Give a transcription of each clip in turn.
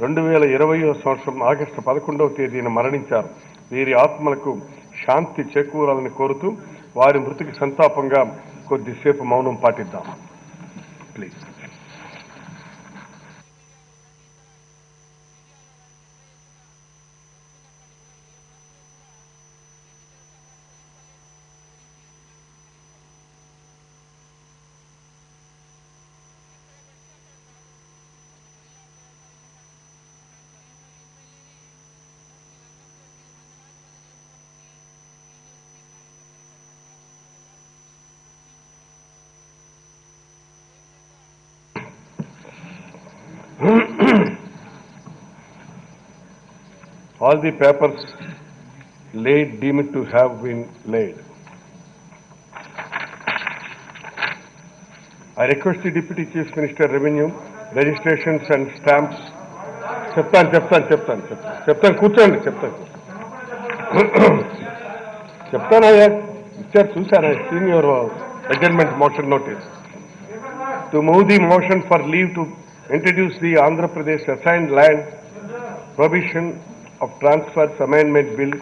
2020వ సంవత్సరం ఆగస్టు 11వ తేదీన మరణించారు. వీరి ఆత్మలకు శాంతి చేకూరాలని కోరుతూ వారి మృతికి సంతాపంగా కొద్దిసేపు మౌనం పాటిద్దాం. Please. All the papers laid deemed to have been laid. I request the Deputy Chief Minister Revenue, Registrations and Stamps. చెప్తాను కూర్చోండి చెప్తానయ్యా ఇచ్చారు చూసారా senior adjournment motion notice to move the motion for leave to introduce the Andhra Pradesh Assigned Land Prohibition of Transfers Amendment Bill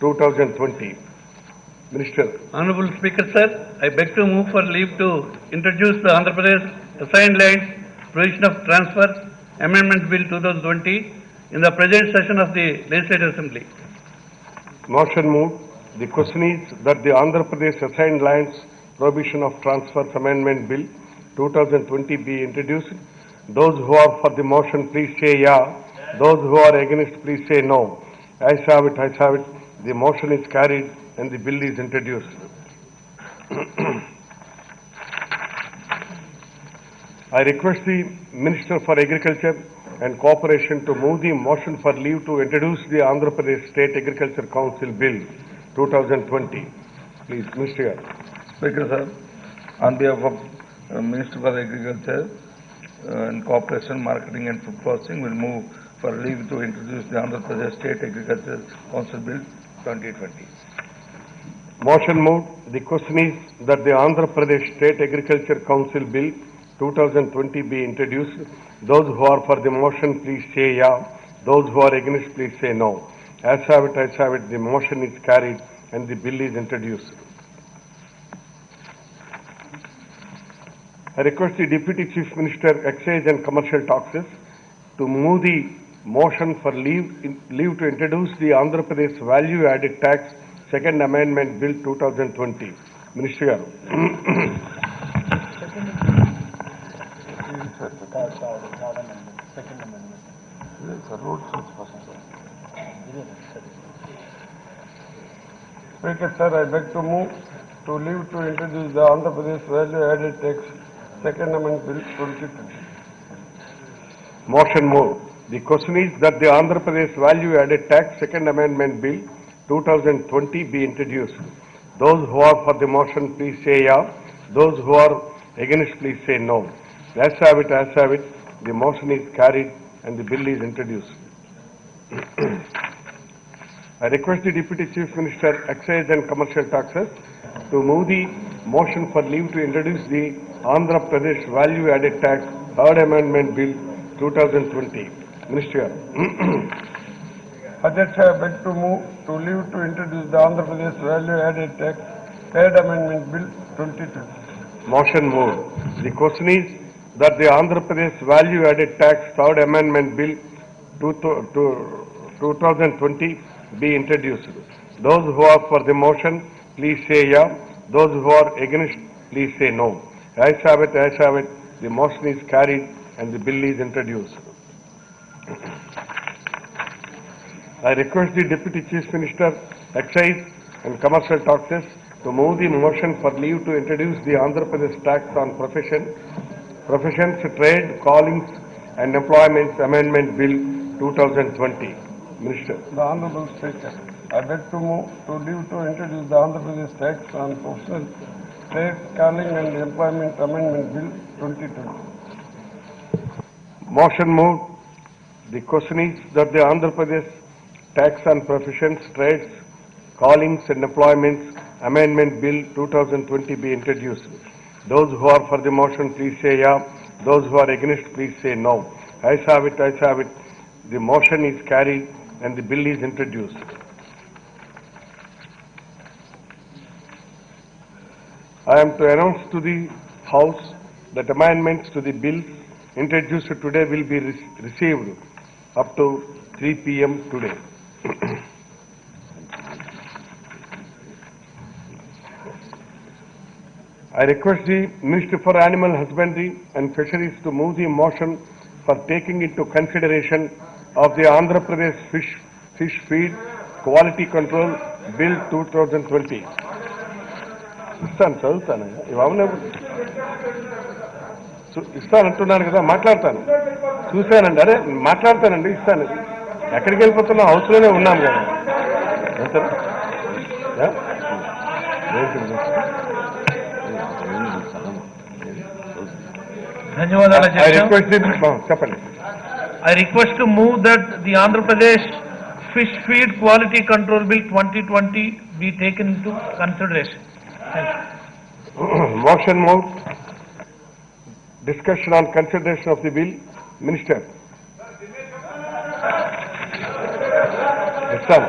2020. Minister. Honorable Speaker, sir, I beg to move for leave to introduce the Andhra Pradesh Assigned Land Prohibition of Transfers Amendment Bill 2020 in the present session of the Legislative Assembly. Motion moved. The question is that the Andhra Pradesh Assigned Lands Prohibition of Transfers Amendment Bill 2020 be introduced. Those who are for the motion, please say yeah. Those who are against, please say no. Ayes have it, ayes have it. The motion is carried and the bill is introduced. I request the Minister for Agriculture and Cooperation to move the motion for leave to introduce the Andhra Pradesh State Agriculture Council Bill 2020. Please, Minister. Speaker, sir, on behalf of Minister for Agriculture and Cooperation, Marketing and Food Processing, will move for leave to introduce the Andhra Pradesh State Agriculture Council Bill 2020. Motion moved. The question is that the Andhra Pradesh State Agriculture Council Bill 2020 be introduced. Those who are for the motion, please say yeah. Those who are against, please say no. As have it, as have it. The motion is carried and the bill is introduced. I request the Deputy Chief Minister, Excise and Commercial Taxes to move the motion for leave to introduce the Andhra Pradesh Value Added Tax Second Amendment Bill 2020. Minister Garu. Speaker, sir, I beg to move to leave to introduce the Andhra Pradesh Value Added Tax Second Amendment Bill 2020. Motion moved. The question is that the Andhra Pradesh Value Added Tax Second Amendment Bill 2020 be introduced. Those who are for the motion, please say yeah. Those who are against, please say no. As have it, as have it. The motion is carried and the bill is introduced. I request the Deputy Chief Minister, Excise and Commercial Taxes to move the motion for leave to introduce the Andhra Pradesh Value Added Tax Third Amendment Bill 2020. Minister. Adhyaksh, I beg to move to leave to introduce the Andhra Pradesh Value Added Tax Third Amendment Bill 2020. Motion moved. The question is that the Andhra Pradesh Value Added Tax Third Amendment Bill 2020 be introduced. Those who are for the motion, please say yeah. Those who are against, please say no. Ayes have it, ayes have it. The motion is carried and the bill is introduced. I request the Deputy Chief Minister, Excise and Commercial Taxes to move the motion for leave to introduce the Andhra Pradesh Tax on Professions, Trade, Callings and Employments Amendment Bill 2020. Minister. The Honorable Speaker, I beg to move to leave to introduce the Andhra Pradesh Tax on Professional Trade, Calling and Employment Amendment Bill 2020. Motion moved. The question is that the Andhra Pradesh Tax on Professions, Trades, Callings and Employments Amendment Bill 2020 be introduced. Those who are for the motion, please say yeah. Those who are against, please say no. Ayes have it, ayes have it. The motion is carried and the bill is introduced. I am to announce to the House that amendments to the bill introduced today will be received up to 3 p.m. today. I request the Minister for Animal Husbandry and Fisheries to move the motion for taking into consideration of the Andhra Pradesh Fish Feed Quality Control Bill 2020. ఇస్తాను చదువుతాను ఇవన్నీ ఇస్తాను అంటున్నాను కదా మాట్లాడతాను చూశానండి అరే మాట్లాడతానండి ఇస్తాను ఎక్కడికి వెళ్ళిపోతున్నా హౌస్లోనే ఉన్నాం కదా ధన్యవాదాలు చెప్పండి. I request to move that the Andhra Pradesh Fish Feed Quality Control Bill 2020 be taken into consideration. Thank you. Motion moved. Discussion on consideration of the bill. Minister. Yes, sir.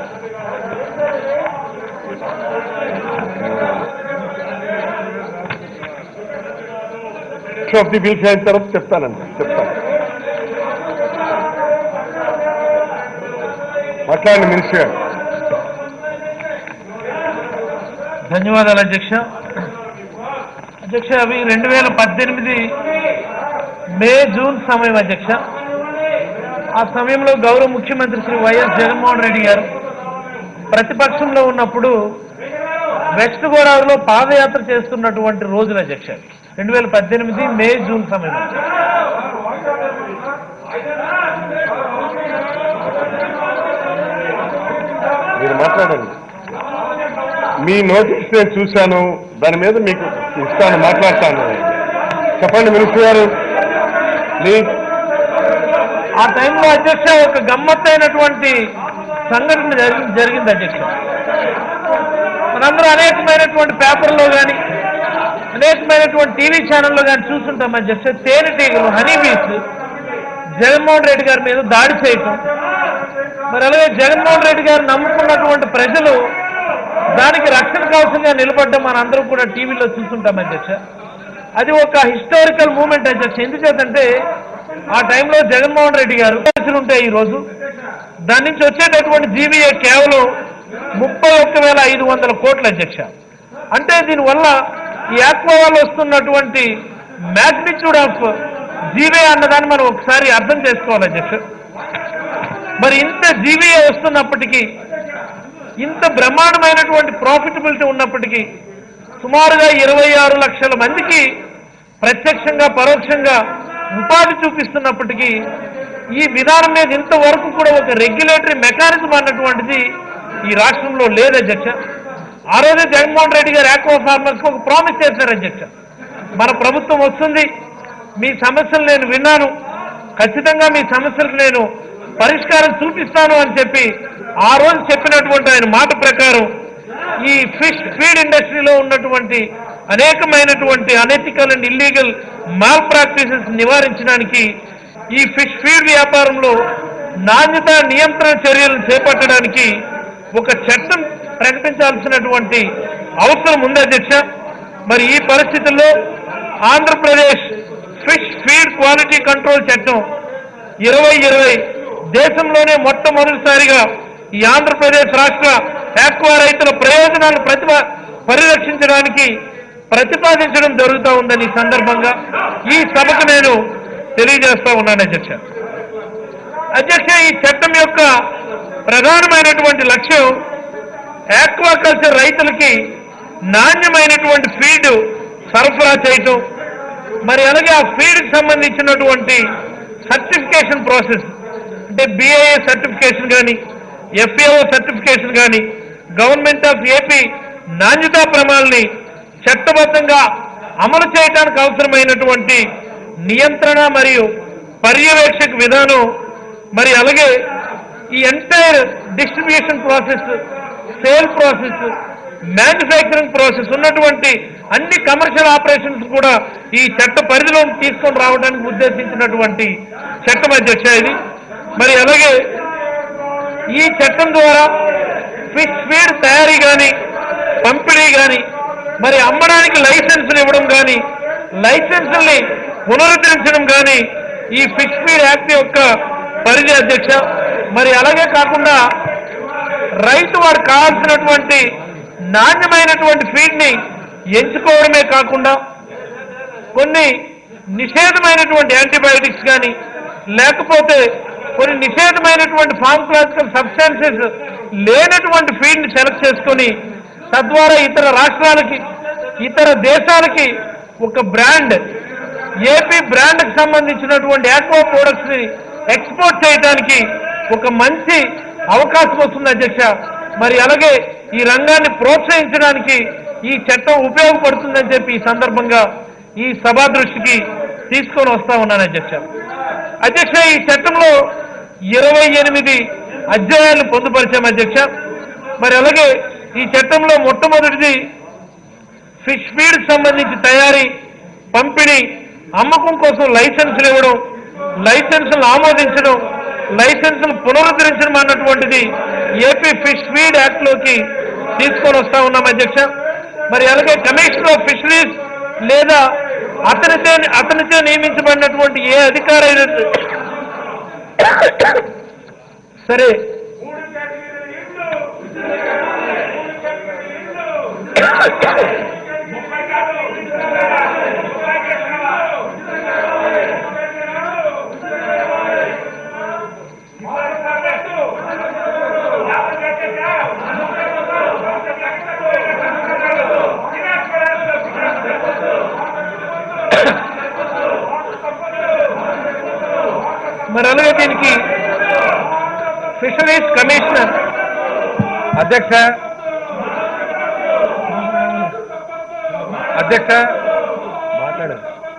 Of the bill అయిన తర్వాత చెప్తాను. మాట్లాడండి minister. ధన్యవాదాలు అధ్యక్ష. అవి 2018 May June సమయం అధ్యక్ష. ఆ సమయంలో గౌరవ ముఖ్యమంత్రి శ్రీ వైఎస్ జగన్మోహన్ రెడ్డి గారు ప్రతిపక్షంలో ఉన్నప్పుడు వెస్ట్ గోదావరిలో పాదయాత్ర చేస్తున్నటువంటి రోజులు అధ్యక్ష. 2018 మే జూన్ సమయం. మీరు మాట్లాడండి. మీ నోటీస్ నేను చూశాను, దాని మీద మీకు ఇస్తాను, మాట్లాడతాను. చెప్పండి మినిస్టర్ గారు ప్లీజ్. ఆ టైంలో అధ్యక్ష ఒక గమ్మత్తైనటువంటి సంఘటన జరిగింది అధ్యక్ష. మనందరూ అనేకమైనటువంటి పేపర్లో కానీ అనేకమైనటువంటి టీవీ ఛానల్లో కానీ చూస్తుంటాం అధ్యక్ష. తేనెటీగలు హనీబీస్ జగన్మోహన్ రెడ్డి గారి మీద దాడి చేయటం, మరి అలాగే జగన్మోహన్ రెడ్డి గారు నమ్ముకున్నటువంటి ప్రజలు దానికి రక్షణ కవచంగా నిలబడ్డం మనందరూ కూడా టీవీలో చూస్తుంటాం అధ్యక్ష. అది ఒక హిస్టారికల్ మూమెంట్ అధ్యక్ష. ఎందుచేతంటే ఆ టైంలో జగన్మోహన్ రెడ్డి గారు ఉంటాయి ఈరోజు దాని నుంచి వచ్చేటటువంటి జీవీఏ కేవలం 31,500 కోట్ల అధ్యక్ష. అంటే దీనివల్ల ఈ ఆక్వా వల్ల వస్తున్నటువంటి మ్యాగ్నిట్యూడ్ ఆఫ్ జీవీఏ అన్నదాన్ని మనం ఒకసారి అర్థం చేసుకోవాలి అధ్యక్ష. మరి ఇంత జీవీఏ వస్తున్నప్పటికీ, ఇంత బ్రహ్మాండమైనటువంటి ప్రాఫిటబిలిటీ ఉన్నప్పటికీ సుమారుగా 26 లక్షల మందికి ప్రత్యక్షంగా పరోక్షంగా ఉపాధి చూపిస్తున్నప్పటికీ ఈ విధానం మీద ఇంతవరకు కూడా ఒక రెగ్యులేటరీ మెకానిజం అన్నటువంటిది ఈ రాష్ట్రంలో లేదు అధ్యక్ష. ఆ రోజే జగన్మోహన్ రెడ్డి గారు ఆక్వా ఫార్మర్స్కి ఒక ప్రామిస్ చేశారు అధ్యక్ష. మన ప్రభుత్వం వస్తుంది, మీ సమస్యలు నేను విన్నాను, ఖచ్చితంగా మీ సమస్యలకు నేను పరిష్కారం చూపిస్తాను అని చెప్పి ఆ రోజు చెప్పినటువంటి ఆయన మాట ప్రకారం ఈ ఫిష్ ఫీడ్ ఇండస్ట్రీలో ఉన్నటువంటి అనేకమైనటువంటి unethical and illegal mall practices నివారించడానికి ఈ ఫిష్ ఫీడ్ వ్యాపారంలో నాణ్యత నియంత్రణ చర్యలను చేపట్టడానికి ఒక చట్టం ప్రకటించాల్సినటువంటి అవసరం ఉంది అధ్యక్ష. మరి ఈ పరిస్థితుల్లో Andhra Pradesh fish feed quality control చట్టం 2020 దేశంలోనే మొట్టమొదటిసారిగా ఈ ఆంధ్రప్రదేశ్ రాష్ట్ర ఆక్వా రైతుల ప్రయోజనాలను పరిరక్షించడానికి ప్రతిపాదించడం జరుగుతూ ఉందని ఈ సందర్భంగా ఈ సభకు నేను తెలియజేస్తా ఉన్నాను అధ్యక్ష. ఈ చట్టం యొక్క ప్రధానమైనటువంటి లక్ష్యం ఆక్వాకల్చర్ రైతులకి నాణ్యమైనటువంటి ఫీడ్ సరఫరా చేయటం, మరి అలాగే ఆ ఫీడ్కి సంబంధించినటువంటి సర్టిఫికేషన్ ప్రాసెస్ అంటే BIA సర్టిఫికేషన్ కానీ FAO సర్టిఫికేషన్ కానీ గవర్నమెంట్ ఆఫ్ ఏపీ నాణ్యతా ప్రమాణాలని చట్టబద్ధంగా అమలు చేయడానికి అవసరమైనటువంటి నియంత్రణ మరియు పర్యవేక్షక విధానం, మరి అలాగే ఈ entire distribution process, sale process, manufacturing process ఉన్నటువంటి అన్ని కమర్షియల్ ఆపరేషన్స్ కూడా ఈ చట్ట పరిధిలో తీసుకొని రావడానికి ఉద్దేశించినటువంటి చట్టం అధ్యక్ష ఇది. మరి అలాగే ఈ చట్టం ద్వారా ఫిష్ ఫీడ్ తయారీ కానీ పంపిణీ కానీ మరి అమ్మడానికి లైసెన్సులు ఇవ్వడం కానీ లైసెన్సుల్ని పునరుద్ధరించడం కానీ ఈ ఫిష్ ఫీడ్ యాక్ట్ యొక్క పరిధి అధ్యక్ష. మరి అలాగే కాకుండా రైతు వారు కావాల్సినటువంటి నాణ్యమైనటువంటి ఫీడ్ని ఎంచుకోవడమే కాకుండా కొన్ని నిషేధమైనటువంటి యాంటీబయాటిక్స్ కానీ లేకపోతే కొన్ని నిషేధమైనటువంటి ఫార్మకలాజికల్ సబ్స్టాన్సెస్ లేనటువంటి ఫీడ్ని సెలెక్ట్ చేసుకొని తద్వారా ఇతర రాష్ట్రాలకి ఇతర దేశాలకి ఒక బ్రాండ్ ఏపీ బ్రాండ్కి సంబంధించినటువంటి ఆక్వా ప్రొడక్ట్స్ ని ఎక్స్పోర్ట్ చేయడానికి ఒక మంచి అవకాశం వస్తుంది అధ్యక్ష. మరి అలాగే ఈ రంగాన్ని ప్రోత్సహించడానికి ఈ చట్టం ఉపయోగపడుతుందని చెప్పి ఈ సందర్భంగా ఈ సభా దృష్టికి తీసుకొని వస్తా ఉన్నాను అధ్యక్ష. అధ్యక్ష, ఈ చట్టంలో 28 అధ్యాయాలు పొందుపరిచాం అధ్యక్ష. మరి అలాగే ఈ చట్టంలో మొట్టమొదటిది ఫిష్ ఫీడ్ సంబంధించి తయారీ, పంపిణీ, అమ్మకం కోసం లైసెన్సులు ఇవ్వడం, లైసెన్సులు ఆమోదించడం, లైసెన్సులు పునరుద్ధరించడం అన్నటువంటిది ఏపీ ఫిష్ ఫీడ్ యాక్ట్ లోకి తీసుకొని వస్తా ఉన్నాం అధ్యక్ష. మరి అలాగే కమిషనర్ ఆఫ్ ఫిషరీస్ లేదా అతనిచే నియమించబడినటువంటి ఏ అధికారైనా సరే మరి అలాగే దీనికి ఫిషరీస్ కమిషనర్ అధ్యక్ష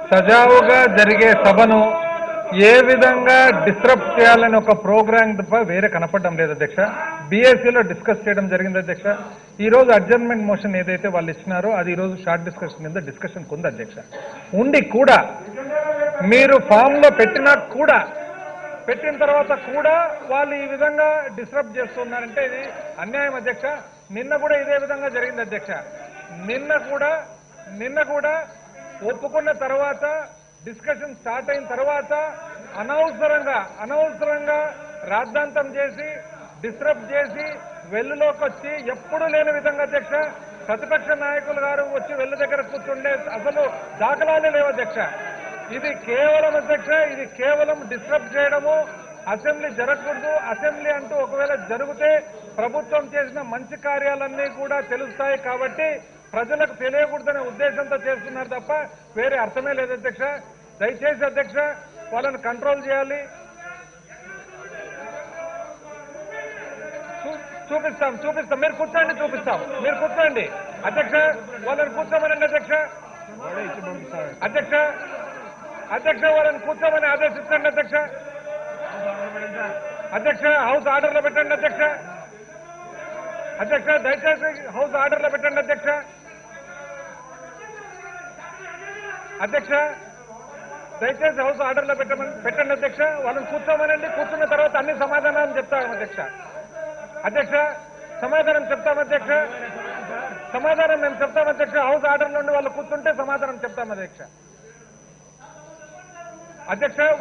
సజావుగా జరిగే సభను ఏ విధంగా డిస్టర్బ్ చేయాలని ఒక ప్రోగ్రామ్ తప్ప వేరే కనపడడం లేదు అధ్యక్ష. బీఎస్సీలో డిస్కస్ చేయడం జరిగింది అధ్యక్ష. ఈ రోజు అడ్జర్న్మెంట్ మోషన్ ఏదైతే వాళ్ళు ఇచ్చినారో అది ఈ రోజు షార్ట్ డిస్కషన్ కింద డిస్కషన్ ఉంది అధ్యక్ష. ఉండి కూడా మీరు ఫామ్ లో పెట్టిన తర్వాత కూడా వాళ్ళు ఈ విధంగా డిస్టర్బ్ చేస్తున్నారంటే ఇది అన్యాయం అధ్యక్ష. నిన్న కూడా ఇదే విధంగా జరిగింది అధ్యక్ష. నిన్న కూడా ఒప్పుకున్న తర్వాత డిస్కషన్ స్టార్ట్ అయిన తర్వాత అనవసరంగా రాద్ధాంతం చేసి డిస్టర్బ్ చేసి వెల్లులోకి వచ్చి ఎప్పుడూ లేని విధంగా అధ్యక్ష ప్రతిపక్ష నాయకులు గారు వచ్చి వెల్లు దగ్గర కూర్చుండే అసలు దాఖలాలే లేవు అధ్యక్ష. ఇది కేవలం అధ్యక్ష, ఇది కేవలం డిస్టర్బ్ చేయడము. అసెంబ్లీ జరగకూడదు. అసెంబ్లీ అంటూ ఒకవేళ జరిగితే ప్రభుత్వం చేసిన మంచి కార్యాలన్నీ కూడా తెలుస్తాయి కాబట్టి ప్రజలకు తెలియకూడదనే ఉద్దేశంతో చేస్తున్నారు తప్ప వేరే అర్థమే లేదు అధ్యక్ష. దయచేసి అధ్యక్ష వాళ్ళని కంట్రోల్ చేయాలి. చూపిస్తాం మీరు కూర్చోండి, మీరు కూర్చోండి అధ్యక్ష. వాళ్ళని కూర్చోమనండి అధ్యక్ష వాళ్ళని కూర్చోమని ఆదేశించండి అధ్యక్ష. హౌస్ ఆర్డర్లో పెట్టండి అధ్యక్ష. దయచేసి హౌస్ ఆర్డర్లో పెట్టండి అధ్యక్ష. దయచేసి హౌస్ ఆర్డర్లో పెట్టండి అధ్యక్ష. వాళ్ళని కూర్చోమనండి. కూర్చున్న తర్వాత అన్ని సమాధానాలు చెప్తాం అధ్యక్ష. సమాధానం చెప్తాం మేము చెప్తాం అధ్యక్ష. హౌస్ ఆర్డర్ నుండి వాళ్ళు కూర్చుంటే సమాధానం చెప్తాం అధ్యక్ష.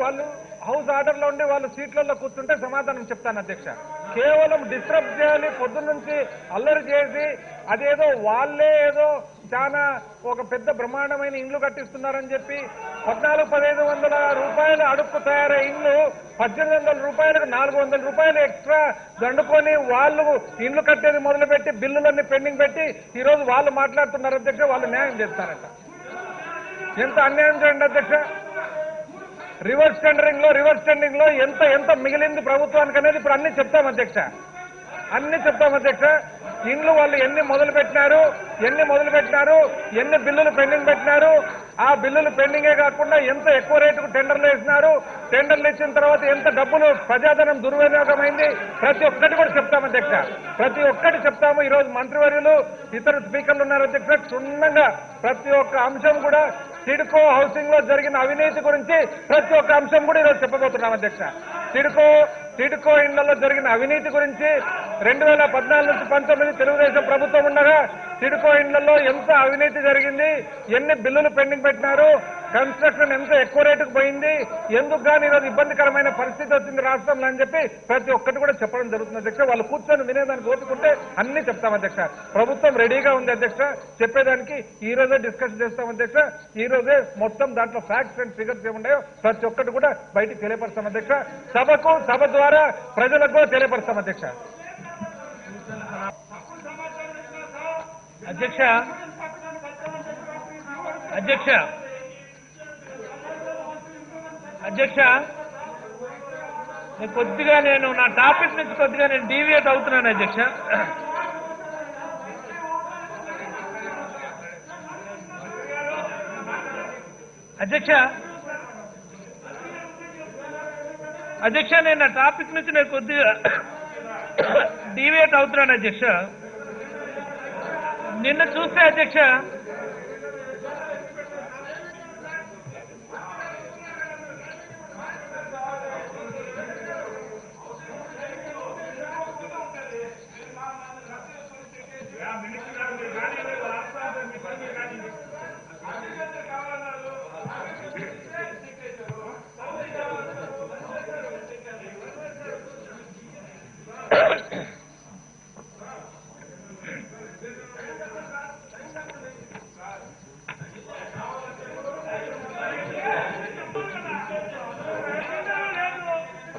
వాళ్ళు హౌస్ ఆర్డర్లో ఉండి వాళ్ళు సీట్లలో కూర్చుంటే సమాధానం చెప్తాను అధ్యక్ష. కేవలం డిస్టర్బ్ చేయాలి, పొద్దున్నుంచి అల్లరి చేసి అదేదో వాళ్ళే ఏదో చాలా ఒక పెద్ద బ్రహ్మాండమైన ఇండ్లు కట్టిస్తున్నారని చెప్పి 14,000-1,500 రూపాయలు అడుక్కు తయారై ఇండ్లు 1,800 రూపాయలకు 400 రూపాయలు ఎక్స్ట్రా దండుకొని వాళ్ళు ఇండ్లు కట్టేది మొదలుపెట్టి బిల్లులన్నీ పెండింగ్ పెట్టి ఈరోజు వాళ్ళు మాట్లాడుతున్నారు అధ్యక్ష. వాళ్ళు న్యాయం చేస్తారట. ఎంత అన్యాయం చేయండి అధ్యక్ష. రివర్స్ టెండరింగ్ లో ఎంత మిగిలింది ప్రభుత్వానికి అనేది ఇప్పుడు అన్ని చెప్తాం అధ్యక్ష. ఇండ్లు వాళ్ళు ఎన్ని మొదలు పెట్టినారు, ఎన్ని బిల్లులు పెండింగ్ పెట్టినారు, ఆ బిల్లులు పెండింగే కాకుండా ఎంత ఎక్కువ రేటుకు టెండర్లు వేసినారు, టెండర్లు ఇచ్చిన తర్వాత ఎంత డబ్బులు ప్రజాధనం దుర్వినియోగమైంది, ప్రతి ఒక్కటి కూడా చెప్తాం అధ్యక్ష. చెప్తాము. ఈ రోజు మంత్రివర్యులు ఇతర స్పీకర్లు ఉన్నారు అధ్యక్ష. క్షుణ్ణంగా ప్రతి ఒక్క అంశం కూడా సిడ్కో హౌసింగ్ లో జరిగిన అవినీతి గురించి ప్రతి ఒక్క అంశం కూడా ఈరోజు చెప్పబోతున్నాం అధ్యక్ష. సిడ్కో టిడ్కో ఇళ్లలో జరిగిన అవినీతి గురించి 2014 నుంచి 19 తెలుగుదేశం ప్రభుత్వం ఉండగా టిడ్కో ఇళ్లలో ఎంత అవినీతి జరిగింది, ఎన్ని బిల్లులు పెండింగ్ పెట్టినారు, కన్స్ట్రక్షన్ ఎంత ఎక్కువ రేటుకు పోయింది, ఎందుకు కానీ ఈరోజు ఇబ్బందికరమైన పరిస్థితి వచ్చింది రాష్ట్రంలో అని చెప్పి ప్రతి ఒక్కటి కూడా చెప్పడం జరుగుతుంది అధ్యక్ష. వాళ్ళు కూర్చొని వినేదానికి ఓపుకుంటే అన్ని చెప్తాం అధ్యక్ష. ప్రభుత్వం రెడీగా ఉంది అధ్యక్ష, చెప్పేదానికి ఈ రోజే డిస్కస్ చేస్తాం అధ్యక్ష. ఈ రోజే మొత్తం దాంట్లో ఫ్యాక్ట్స్ అండ్ ఫిగర్స్ ఏమున్నాయో ప్రతి ఒక్కటి కూడా బయటికి తెలియపరుస్తాం అధ్యక్ష. సభ ద్వారా ప్రజలకు కూడా తెలియపరుస్తాం అధ్యక్ష. అధ్యక్ష అధ్యక్ష అధ్యక్ష నేను నా టాపిక్ నుంచి కొద్దిగా నేను డీవియేట్ అవుతున్నాను అధ్యక్ష. అధ్యక్ష నేను నా టాపిక్ నుంచి నేను కొద్దిగా డీవియేట్ అవుతున్నాను అధ్యక్ష. నిన్న చూస్తే అధ్యక్ష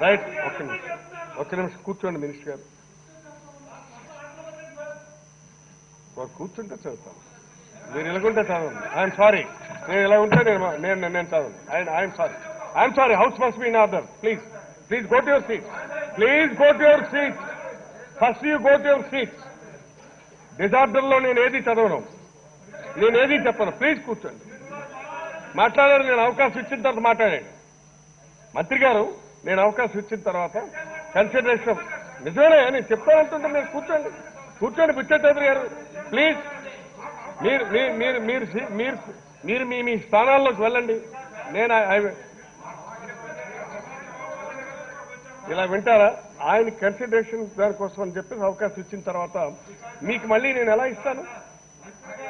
రైట్, ఒక్క నిమిషం కూర్చోండి మినిస్టర్ గారు. వారు కూర్చుంటే చదువుతాను, మీరు ఇలాగుంటే చదవండి. ఐఎమ్ సారీ, నేను ఇలా ఉంటే నేను చదవను. I'm sorry. House must be in order. Please go to your seat. First you go to your seat. డిజార్డర్లో నేను ఏది చదవను, నేను ఏది చెప్పను. ప్లీజ్ కూర్చోండి. మాట్లాడారు, నేను అవకాశం ఇచ్చిన తర్వాత మాట్లాడండి. మంత్రి గారు, నేను అవకాశం ఇచ్చిన తర్వాత కన్సిడరేషన్ నిజమే నేను చెప్తానంటుంటే మీరు కూర్చోండి బుచ్చయ్య చౌదరి గారు. ప్లీజ్ మీరు మీ స్థానాల్లోకి వెళ్ళండి. నేను ఇలా వింటారా? ఆయన కన్సిడరేషన్ దానికోసం అని చెప్పేసి అవకాశం ఇచ్చిన తర్వాత మీకు మళ్ళీ నేను ఎలా ఇస్తాను?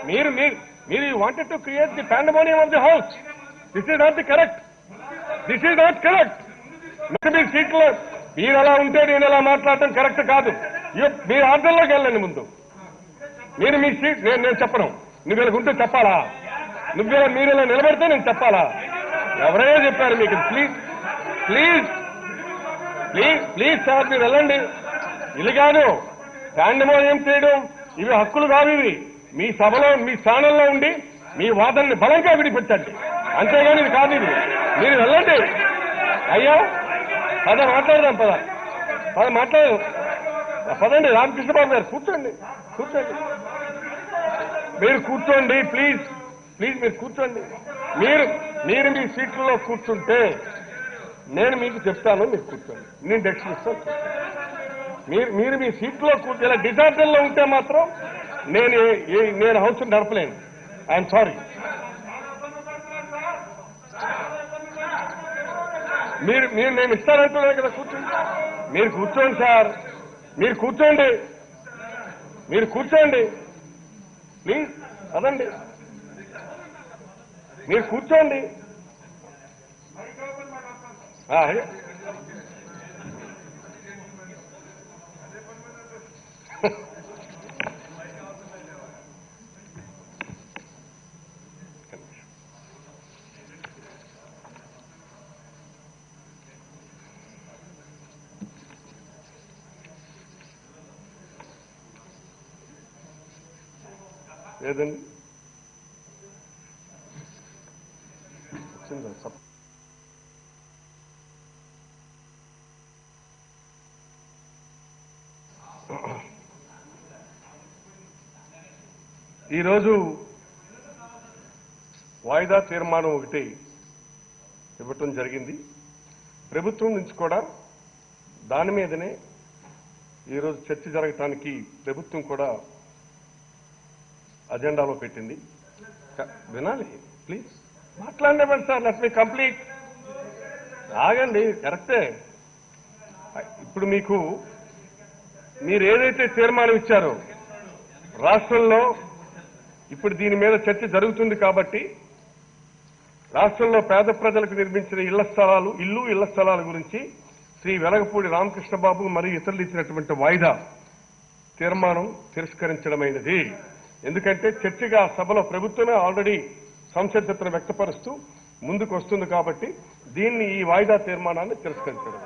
మీరు wanted to create the pandemonium of the house. This is not correct. మీ సీట్లో మీరు ఎలా ఉంటే నేను ఎలా మాట్లాడటం కరెక్ట్ కాదు. మీరు ఆర్డర్లోకి వెళ్ళండి. ముందు మీరు మీ సీట్ నేను చెప్పను. నువ్వు ఇలా ఉంటే చెప్పాలా? మీరు ఇలా నిలబడితే నేను చెప్పాలా? ఎవరైనా చెప్పారు మీకు? ప్లీజ్ సార్, మీరు వెళ్ళండి. ఇది కాదు పాండమోనియం చేయడం, ఇవి హక్కులు కాదు. ఇవి మీ సభలో మీ స్థానంలో ఉండి మీ వాదనని బలంగా విడిపించండి, అంతేగాని ఇది కాదు. ఇది మీరు వెళ్ళండి. అయ్యా మాట్లాడదాం. పదండి. రామకృష్ణబాబు గారు కూర్చోండి. మీరు కూర్చోండి. ప్లీజ్ మీరు కూర్చోండి. మీరు మీ సీట్లలో కూర్చుంటే నేను మీకు చెప్తాను. మీరు కూర్చోండి, నేను డెసిషన్ ఇస్తాను. మీరు మీ సీట్లో ఇలా డిజార్డర్లో ఉంటే మాత్రం నేను హౌస్ నడపలేను. I'm sorry. మీరు నేను ఇస్తానంటున్నాను కదా, కూర్చోండి. మీరు కూర్చోండి సార్, మీరు కూర్చోండి. ప్లీజ్ అదండి, మీరు కూర్చోండి. ఏదండి ఈరోజు వాయిదా తీర్మానం ఒకటి ఇవ్వటం జరిగింది. ప్రభుత్వం నుంచి కూడా దాని మీదనే ఈరోజు చర్చ జరగటానికి ప్రభుత్వం కూడా అజెండాలో పెట్టింది. వినాలి, ప్లీజ్ మాట్లాడినవ్వండి సార్. Let me complete. ఆగండి, కరెక్టే. ఇప్పుడు మీరు ఏదైతే తీర్మానం ఇచ్చారో రాష్ట్రంలో ఇప్పుడు దీని మీద చర్చ జరుగుతుంది కాబట్టి రాష్ట్రంలో పేద ప్రజలకు నిర్మించిన ఇళ్ల స్థలాల గురించి శ్రీ వెలగపూడి రామకృష్ణబాబు మరియు ఇతరులు ఇచ్చినటువంటి వాయిదా తీర్మానం తిరస్కరించడమైనది. ఎందుకంటే చర్చగా సభలో ప్రభుత్వమే ఆల్రెడీ సంసిద్ధతను వ్యక్తపరుస్తూ ముందుకు వస్తుంది కాబట్టి దీన్ని ఈ వాయిదా తీర్మానాన్ని తిరస్కరించడం.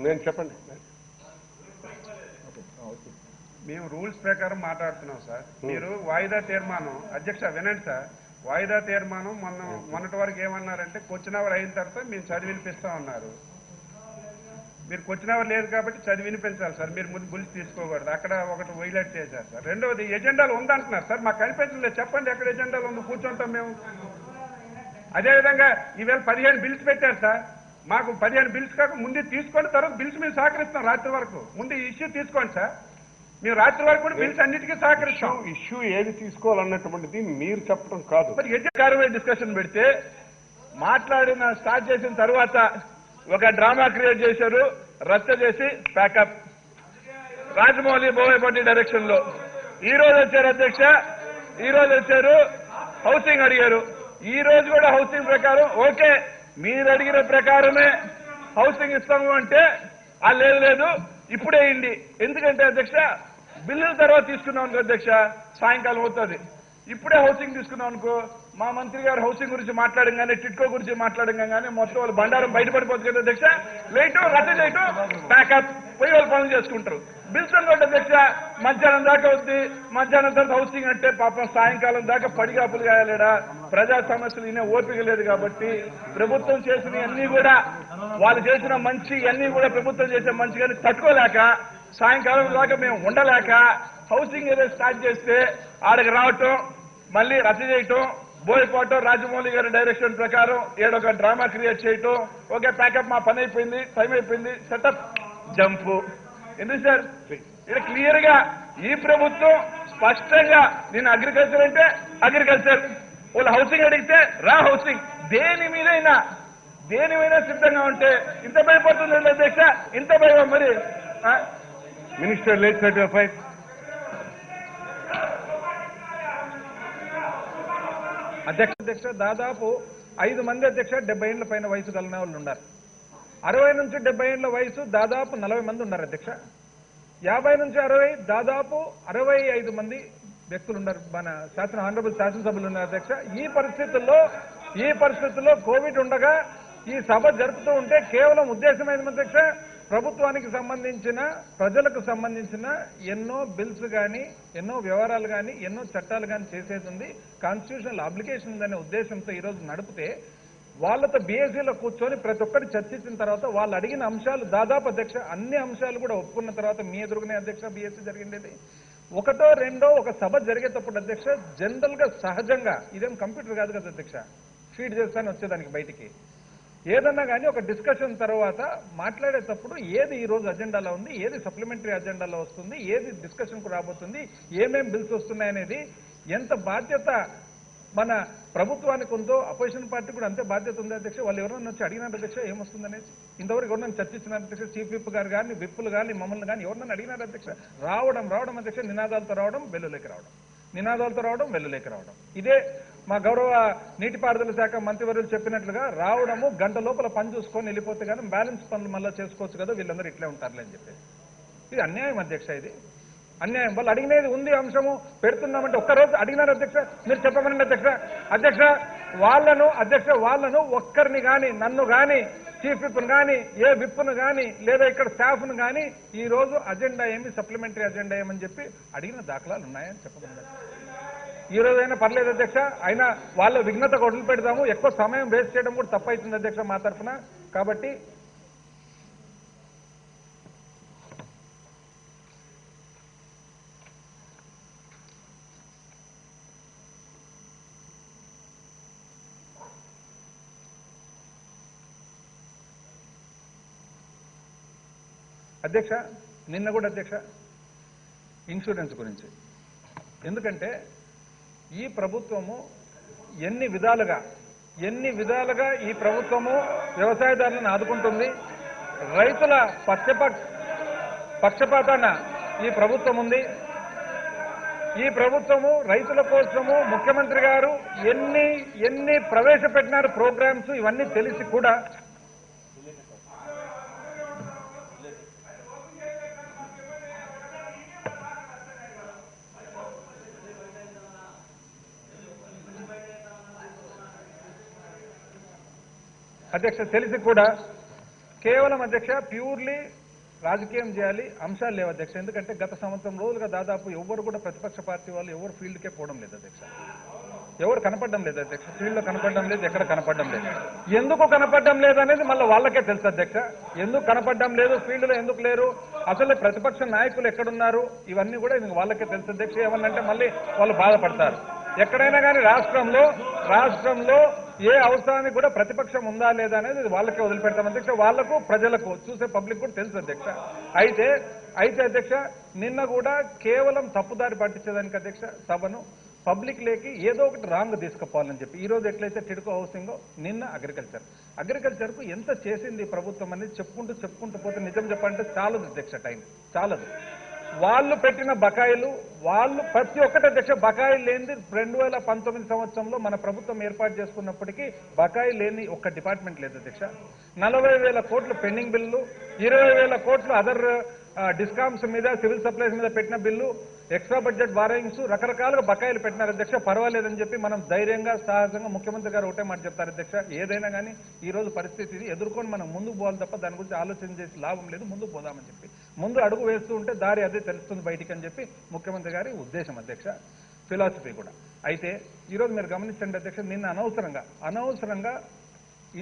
నేను చెప్పండి. మేము రూల్స్ ప్రకారం మాట్లాడుతున్నాం సార్. మీరు వాయిదా తీర్మానం అధ్యక్ష వినండి సార్. వాయిదా తీర్మానం మొన్నటి వరకు ఏమన్నారంటే క్వశ్చన్ అవర్ అయిన తర్వాత మేము చదివి వినిపిస్తామన్నారు. మీరు క్వశ్చన్ అవర్ లేదు కాబట్టి చదివి వినిపించాలి సార్. మీరు ముందు గురించి తీసుకోకూడదు. అక్కడ ఒకటి వైలేట్ చేశారు సార్. రెండవది ఎజెండాలు ఉందంటున్నారు సార్. మాకు కనిపించలేదు. చెప్పండి ఎక్కడ ఎజెండాలు ఉంది, కూర్చుంటాం మేము. అదేవిధంగా ఈవేళ 15 బిల్స్ పెట్టారు సార్. మాకు 15 బిల్స్ కాక ముందు తీసుకోండి, తర్వాత బిల్స్ మేము సహకరిస్తాం రాత్రి వరకు. ముందు ఇష్యూ తీసుకోండి సార్. మేము రాత్రి వరకు కూడా బిల్స్ అన్నిటికీ సహకరిస్తాం. ఇష్యూ ఏది తీసుకోవాలన్నటువంటిది మీరు చెప్పడం కాదు. మరి ఎజెండా డిస్కషన్ పెడితే మాట్లాడిన స్టార్ట్ చేసిన తర్వాత ఒక డ్రామా క్రియేట్ చేశారు, రచ్చ చేసి ప్యాకప్. రాజమౌళి బోయపాటి డైరెక్షన్ లో ఈ రోజు వచ్చారు అధ్యక్ష. ఈ రోజు వచ్చారు, హౌసింగ్ అడిగారు. ఈ రోజు కూడా హౌసింగ్ ప్రకారం ఓకే, మీరు అడిగిన ప్రకారమే హౌసింగ్ ఇస్తాము అంటే లేదు ఇప్పుడే అయింది. ఎందుకంటే అధ్యక్ష బిల్లుల తర్వాత తీసుకున్నాం అనుకో అధ్యక్ష, సాయంకాలం అవుతుంది. ఇప్పుడే హౌసింగ్ తీసుకున్నాం అనుకో, మా మంత్రి గారు హౌసింగ్ గురించి మాట్లాడంగానే, టిట్కో గురించి మాట్లాడంగానే మొత్తం వాళ్ళు బండారం బయటపడిపోతుంది కదా అధ్యక్ష. లేటు రద్దు చేయటు ప్యాకప్ పోయి వాళ్ళు పనులు చేసుకుంటారు. బిల్స్ అనుకోండి అధ్యక్ష, మధ్యాహ్నం దాకా అవుద్ది. మధ్యాహ్నం తర్వాత హౌసింగ్ అంటే పాపం సాయంకాలం దాకా పడిగాపులు కాయలేడా. ప్రజా సమస్యలు ఇనే ఓపిక లేదు కాబట్టి ప్రభుత్వం చేసిన అన్ని కూడా, వాళ్ళు చేసిన మంచి అన్ని కూడా ప్రభుత్వం చేసే మంచి కానీ తట్టుకోలేక సాయంకాలం దాకా మేము ఉండలేక హౌసింగ్ ఏదో స్టార్ట్ చేస్తే ఆడకి రావటం, మళ్ళీ రద్దు చేయటం, బోయపాటం రాజమౌళి గారి డైరెక్షన్ ప్రకారం ఏడొక డ్రామా క్రియేట్ చేయటం. ఓకే ప్యాకప్, మా పని అయిపోయింది, టైం అయిపోయింది, సెటప్, జంపు. ఎందుకు సార్ ఇక్కడ క్లియర్ గా ఈ ప్రభుత్వం స్పష్టంగా నేను అగ్రికల్చర్ అంటే అగ్రికల్చర్, వాళ్ళు హౌసింగ్ అడిగితే రా హౌసింగ్, దేని మీదైనా సిద్ధంగా ఉంటే ఇంత భయపడుతుంది అధ్యక్ష. ఇంత భయం మరి మినిస్టర్ లెజిస్లేటివ్ అఫైర్స్. అధ్యక్ష దాదాపు 5 మంది అధ్యక్ష 70 ఏళ్ల పైన వయసు కలిగిన వాళ్ళు ఉన్నారు. 60 నుంచి 70 ఏళ్ల వయసు దాదాపు 40 మంది ఉన్నారు అధ్యక్ష. 50 నుంచి 60 దాదాపు 65 మంది వ్యక్తులు ఉన్నారు. మన ఆనరబుల్ శాసనసభ్యులు ఉన్నారు అధ్యక్ష. ఈ పరిస్థితుల్లో కోవిడ్ ఉండగా ఈ సభ జరుపుతూ ఉంటే కేవలం ఉద్దేశం ఏంటి అధ్యక్ష, ప్రభుత్వానికి సంబంధించిన, ప్రజలకు సంబంధించిన ఎన్నో బిల్స్ కానీ, ఎన్నో వ్యవహారాలు కానీ, ఎన్నో చట్టాలు కానీ చేసేది ఉంది, కాన్స్టిట్యూషనల్ అప్లికేషన్ ఉందనే ఉద్దేశంతో ఈరోజు నడిపితే వాళ్ళతో బీఎస్సీలో కూర్చొని ప్రతి ఒక్కటి చర్చించిన తర్వాత వాళ్ళు అడిగిన అంశాలు దాదాపు అధ్యక్ష అన్ని అంశాలు కూడా ఒప్పుకున్న తర్వాత మీ ఎదురుగానే అధ్యక్ష బీఎస్సీ జరిగిండేది. ఒకటో రెండో ఒక సభ జరిగేటప్పుడు అధ్యక్ష జనరల్ గా సహజంగా, ఇదేం కంప్యూటర్ కాదు కదా అధ్యక్ష, ఫీడ్ చేస్తాను వచ్చేదానికి బయటికి, ఏదన్నా కానీ ఒక డిస్కషన్ తర్వాత మాట్లాడేటప్పుడు ఏది ఈ రోజు అజెండాలో ఉంది, ఏది సప్లిమెంటరీ అజెండాలో వస్తుంది, ఏది డిస్కషన్కు రాబోతుంది, ఏమేం బిల్స్ వస్తున్నాయనేది ఎంత బాధ్యత మన ప్రభుత్వానికి ఉందో అపోజిషన్ పార్టీ కూడా అంతే బాధ్యత ఉంది అధ్యక్ష. వాళ్ళు ఎవరైనా వచ్చి అడిగినారు అధ్యక్ష ఏమొస్తుందనేది ఇంతవరకు ఎవరైనా చర్చించినారు అధ్యక్ష. చీఫ్ విప్ గారు కానీ, విప్పులు కానీ, మమ్మల్ని కానీ ఎవరైనా అడిగినారు అధ్యక్ష. రావడం అధ్యక్ష, నినాదాలతో రావడం, వెల్లులేకి రావడం. ఇదే మా గౌరవ నీటిపారుదల శాఖ మంత్రివర్యులు చెప్పినట్లుగా రావడము, గంట లోపల పని చూసుకొని వెళ్ళిపోతే కానీ బ్యాలెన్స్ పనులు మళ్ళీ చేసుకోవచ్చు కదా, వీళ్ళందరూ ఇట్లే ఉంటారులే అని చెప్పేసి. ఇది అన్యాయం అధ్యక్ష, ఇది అన్యాయం. వాళ్ళు అడిగినది ఉంది అంశము పెడుతున్నామంటే ఒక్కరోజు అడిగినారు అధ్యక్ష, మీరు చెప్పమనండి అధ్యక్ష. వాళ్ళను ఒక్కరిని కానీ, నన్ను కానీ, చీఫ్ విప్ను కానీ, ఏ విప్ను కానీ, లేదా ఇక్కడ స్టాఫ్ను కానీ ఈ రోజు అజెండా ఏమి, సప్లిమెంటరీ అజెండా ఏమని చెప్పి అడిగిన దాఖలాలు ఉన్నాయని చెప్పమన్నారు. ఈ రోజైనా పర్లేదు అధ్యక్ష, అయినా వాళ్ళ విఘ్నత వదిలి పెడదాము. ఎక్కువ సమయం వేస్ట్ చేయడం కూడా తప్పవుతుంది అధ్యక్ష మా తరఫున. కాబట్టి అధ్యక్ష నిన్న కూడా అధ్యక్ష ఇన్సూరెన్స్ గురించి, ఎందుకంటే ఈ ప్రభుత్వము ఎన్ని విధాలుగా ఈ ప్రభుత్వము వ్యవసాయదారులను ఆదుకుంటుంది, రైతుల పక్షపాతాన ఈ ప్రభుత్వం ఉంది. ఈ ప్రభుత్వము రైతుల కోసము ముఖ్యమంత్రి గారు ఎన్ని ప్రవేశపెట్టినారు ప్రోగ్రామ్స్, ఇవన్నీ తెలిసి కూడా అధ్యక్ష తెలిసి కూడా కేవలం అధ్యక్ష ప్యూర్లీ రాజకీయం చేయాలి, అంశాలు లేవు అధ్యక్ష. ఎందుకంటే గత సంవత్సరం రోజులుగా దాదాపు ఎవరు కూడా ప్రతిపక్ష పార్టీ వాళ్ళు ఎవరు ఫీల్డ్కే పోవడం లేదు అధ్యక్ష, ఎవరు కనపడడం లేదు అధ్యక్ష, ఫీల్డ్లో కనపడడం లేదు, ఎక్కడ కనపడడం లేదు. ఎందుకు కనపడడం లేదు అనేది మళ్ళీ వాళ్ళకే తెలుసు అధ్యక్ష. ఎందుకు కనపడడం లేదు, ఫీల్డ్లో ఎందుకు లేరు, అసలు ప్రతిపక్ష నాయకులు ఎక్కడున్నారు, ఇవన్నీ కూడా వాళ్ళకే తెలుసు అధ్యక్ష. ఏమన్నంటే మళ్ళీ వాళ్ళు బాధపడతారు. ఎక్కడైనా కానీ రాష్ట్రంలో ఏ అవసరానికి కూడా ప్రతిపక్షం ఉందా లేదా అనేది వాళ్ళకే వదిలిపెడతాం అధ్యక్ష. వాళ్లకు ప్రజలకు చూసే పబ్లిక్ కూడా తెలుసు అధ్యక్ష. అయితే అధ్యక్ష నిన్న కూడా కేవలం తప్పుదారి పట్టించేదానికి అధ్యక్ష సభను పబ్లిక్ లేకి ఏదో ఒకటి రాంగ్ తీసుకుపోవాలని చెప్పి ఈ రోజు ఎట్లయితే టిడ్కో హౌసింగో నిన్న అగ్రికల్చర్కు ఎంత చేసింది ప్రభుత్వం అనేది చెప్పుకుంటూ పోతే నిజం చెప్పాలంటే చాలదు అధ్యక్ష, టైం చాలదు. వాళ్ళు పెట్టిన బకాయిలు ప్రతి ఒక్కటి అధ్యక్ష బకాయిలు లేనిది 2019 సంవత్సరంలో మన ప్రభుత్వం ఏర్పాటు చేసుకున్నప్పటికీ బకాయి లేని ఒక్క డిపార్ట్మెంట్ లేదు అధ్యక్ష. 40,000 కోట్లు పెండింగ్ బిల్లు, 20,000 కోట్లు అదర్ డిస్కామ్స్ మీద, సివిల్ సప్లైస్ మీద పెట్టిన బిల్లు, ఎక్స్ట్రా బడ్జెట్ బారోయింగ్స్, రకరకాలుగా బకాయిలు పెట్టినారు అధ్యక్ష. పర్వాలేదని చెప్పి మనం ధైర్యంగా సహజంగా ముఖ్యమంత్రి గారు ఒకటే మాట చెప్తారు అధ్యక్ష, ఏదైనా కానీ ఈ రోజు పరిస్థితి ఎదుర్కొని మనం ముందుకు పోవాలి తప్ప దాని గురించి ఆలోచన చేసి లాభం లేదు, ముందుకు పోదామని చెప్పి ముందు అడుగు వేస్తూ ఉంటే దారి అదే తెలుస్తుంది బయటికి అని చెప్పి ముఖ్యమంత్రి గారి ఉద్దేశం అధ్యక్ష, ఫిలాసఫీ కూడా. అయితే ఈరోజు మీరు గమనించండి అధ్యక్ష, నిన్న అనవసరంగా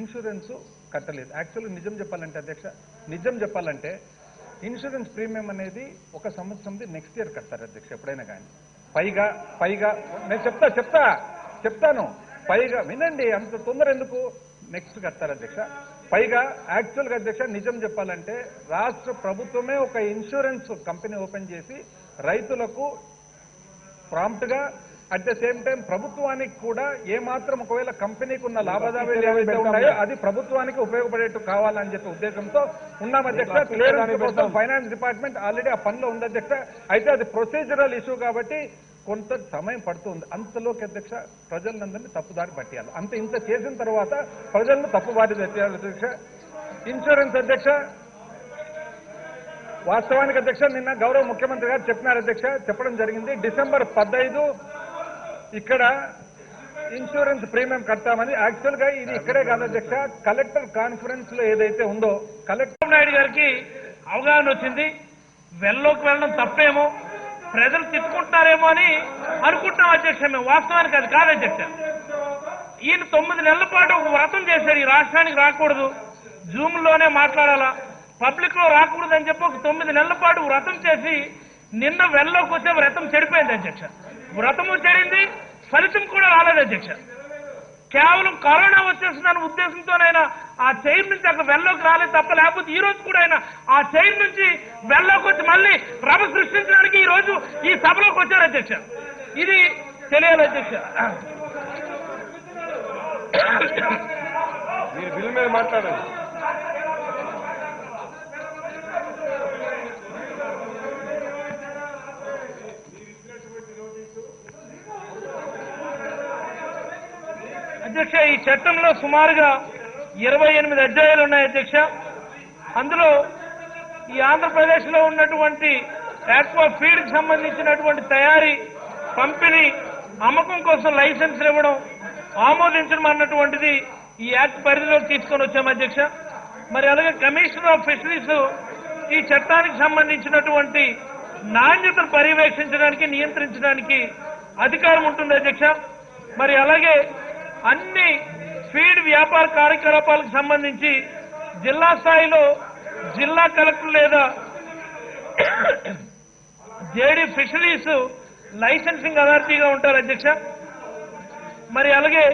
ఇన్సూరెన్స్ కట్టలేదు. యాక్చువల్గా నిజం చెప్పాలంటే ఇన్సూరెన్స్ ప్రీమియం అనేది ఒక సంవత్సరంది నెక్స్ట్ ఇయర్ కడతారు అధ్యక్ష ఎప్పుడైనా కానీ. పైగా నేను చెప్తాను పైగా వినండి, అంత తొందర ఎందుకు, నెక్స్ట్ కడతారు అధ్యక్ష. పైగా యాక్చువల్గా అధ్యక్ష నిజం చెప్పాలంటే రాష్ట్ర ప్రభుత్వమే ఒక ఇన్సూరెన్స్ కంపెనీ ఓపెన్ చేసి రైతులకు ప్రాంప్ట్గా అట్ ద సేమ్ టైం ప్రభుత్వానికి కూడా ఏమాత్రం ఒకవేళ కంపెనీకి ఉన్న లావాదేవీలు ఏవైతే ఉన్నాయో అది ప్రభుత్వానికి ఉపయోగపడేట్టు కావాలని చెప్పి ఉద్దేశంతో ఉన్నాం అధ్యక్ష. క్లియరెన్స్ కోసం ఫైనాన్స్ డిపార్ట్మెంట్ ఆల్రెడీ ఆ పనిలో ఉంది అధ్యక్ష. అయితే అది ప్రొసీజరల్ ఇష్యూ కాబట్టి కొంత సమయం పడుతుంది. అంతలోకి అధ్యక్ష ప్రజలందరినీ తప్పుదారి పట్టేయాలి. ఇంత చేసిన తర్వాత ప్రజలను తప్పుదారి పట్టేయాలి అధ్యక్ష. ఇన్సూరెన్స్ అధ్యక్ష వాస్తవానికి అధ్యక్ష నిన్న గౌరవ ముఖ్యమంత్రి గారు చెప్పినారు అధ్యక్ష, చెప్పడం జరిగింది డిసెంబర్ 15 ఇక్కడ ఇన్సూరెన్స్ ప్రీమియం కడతామని. యాక్చువల్ గా ఇది ఇక్కడే కాదు అధ్యక్ష, కలెక్టర్ కాన్ఫరెన్స్ లో ఏదైతే ఉందో కలెక్టర్ నాయుడు గారికి అవగాహన వచ్చింది, వెల్లోకి వెళ్ళడం తప్పేమో, ప్రజలు తిట్టుకుంటున్నారేమో అని అనుకుంటున్నాం అధ్యక్ష. మేము వాస్తవానికి అది కాదు అధ్యక్ష. ఈయన 9 నెలల పాటు ఒక వ్రతం చేశారు, ఈ రాష్ట్రానికి రాకూడదు, జూమ్ లోనే మాట్లాడాలా, పబ్లిక్ లో రాకూడదు అని చెప్పి ఒక 9 నెలల పాటు వ్రతం చేసి నిన్న వెల్లోకి వచ్చే వ్రతం చెడిపోయింది అధ్యక్ష. వ్రతము చెడింది, ఫలితం కూడా రాలేదు అధ్యక్ష. కేవలం కరోనా వచ్చేస్తుందన్న ఉద్దేశంతోనైనా ఆ చైర్ నుంచి అక్కడ వెల్లోకి రాలేదు తప్ప, లేకపోతే ఈ రోజు కూడా ఆయన ఆ చైర్ నుంచి వెల్లోకి వచ్చి మళ్ళీ రభ సృష్టించడానికి ఈ రోజు ఈ సభలోకి వచ్చారు అధ్యక్ష. ఇది తెలియాలి అధ్యక్ష. మీరు బిల్లు మీద మాట్లాడండి. అధ్యక్ష ఈ చట్టంలో సుమారుగా 28 అధ్యాయాలు ఉన్నాయి అధ్యక్ష. అందులో ఈ ఆంధ్రప్రదేశ్ లో ఉన్నటువంటి ఆక్వా ఫీడ్ కి సంబంధించినటువంటి తయారీ, పంపిణీ, అమ్మకం కోసం లైసెన్స్ ఇవ్వడం, ఆమోదించడం అన్నటువంటిది ఈ యాక్ట్ పరిధిలోకి తీసుకొని వచ్చాం అధ్యక్ష. మరి అలాగే కమిషనర్ ఆఫ్ ఫిషరీస్ ఈ చట్టానికి సంబంధించినటువంటి నాణ్యతను పర్యవేక్షించడానికి, నియంత్రించడానికి అధికారం ఉంటుంది అధ్యక్ష. మరి అలాగే అన్ని ఫీడ్ వ్యాపార కార్యకలాపాలకు సంబంధించి జిల్లా స్థాయిలో జిల్లా కలెక్టర్ లేదా జేడీ ఫిషరీస్ లైసెన్సింగ్ అథారిటీగా ఉంటారు అధ్యక్ష. మరి అలాగే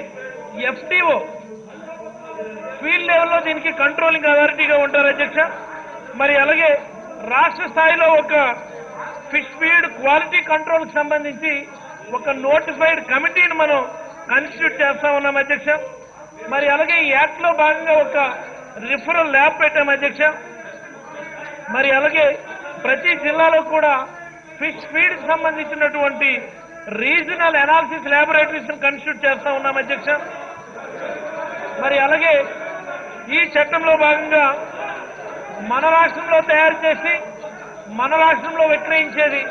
ఎఫ్టీఓ ఫీల్డ్ లెవెల్లో దీనికి కంట్రోలింగ్ అథారిటీగా ఉంటారు అధ్యక్ష. మరి అలాగే రాష్ట్ర స్థాయిలో ఒక ఫిష్ ఫీడ్ క్వాలిటీ కంట్రోల్కి సంబంధించి ఒక నోటిఫైడ్ కమిటీని మనం కాన్స్టిట్యూట్ చేస్తా ఉన్నాం అధ్యక్ష. మరి అలాగే ఈ యాక్ట్ లో భాగంగా ఒక రిఫరల్ ల్యాబ్ పెట్టాం అధ్యక్ష. మరి అలాగే ప్రతి జిల్లాలో కూడా ఫిష్ ఫీడ్ కి సంబంధించినటువంటి రీజనల్ అనాలిసిస్ ల్యాబొరేటరీస్ కాన్స్టిట్యూట్ చేస్తా ఉన్నాం అధ్యక్ష. మరి అలాగే ఈ చట్టంలో భాగంగా మన రాష్ట్రంలో తయారు చేసి మన రాష్ట్రంలో విక్రయించేది,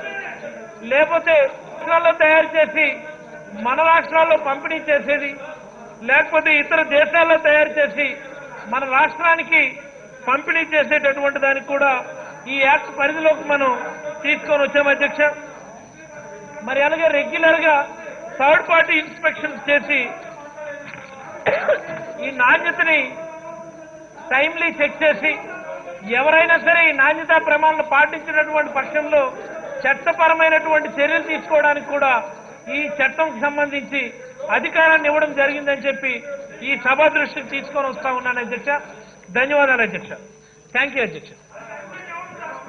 లేకపోతే రాష్ట్రాల్లో తయారు చేసి మన రాష్ట్రాల్లో పంపిణీ చేసేది, లేకపోతే ఇతర దేశాల్లో తయారు చేసి మన రాష్ట్రానికి పంపిణీ చేసేటటువంటి దానికి కూడా ఈ యాక్ట్ పరిధిలోకి మనం తీసుకొని వచ్చాం అధ్యక్ష. మరి అలాగే రెగ్యులర్ గా థర్డ్ పార్టీ ఇన్స్పెక్షన్స్ చేసి ఈ నాణ్యతని టైమ్లీ చెక్ చేసి ఎవరైనా సరే ఈ నాణ్యతా ప్రమాణాలను పాటించినటువంటి పక్షంలో చట్టపరమైనటువంటి చర్యలు తీసుకోవడానికి కూడా ఈ చట్టంకి సంబంధించి అధికారాన్ని ఇవ్వడం జరిగిందని చెప్పి ఈ సభ దృష్టికి తీసుకొని వస్తా ఉన్నాను అధ్యక్ష. ధన్యవాదాలు అధ్యక్ష. థ్యాంక్ యూ అధ్యక్ష.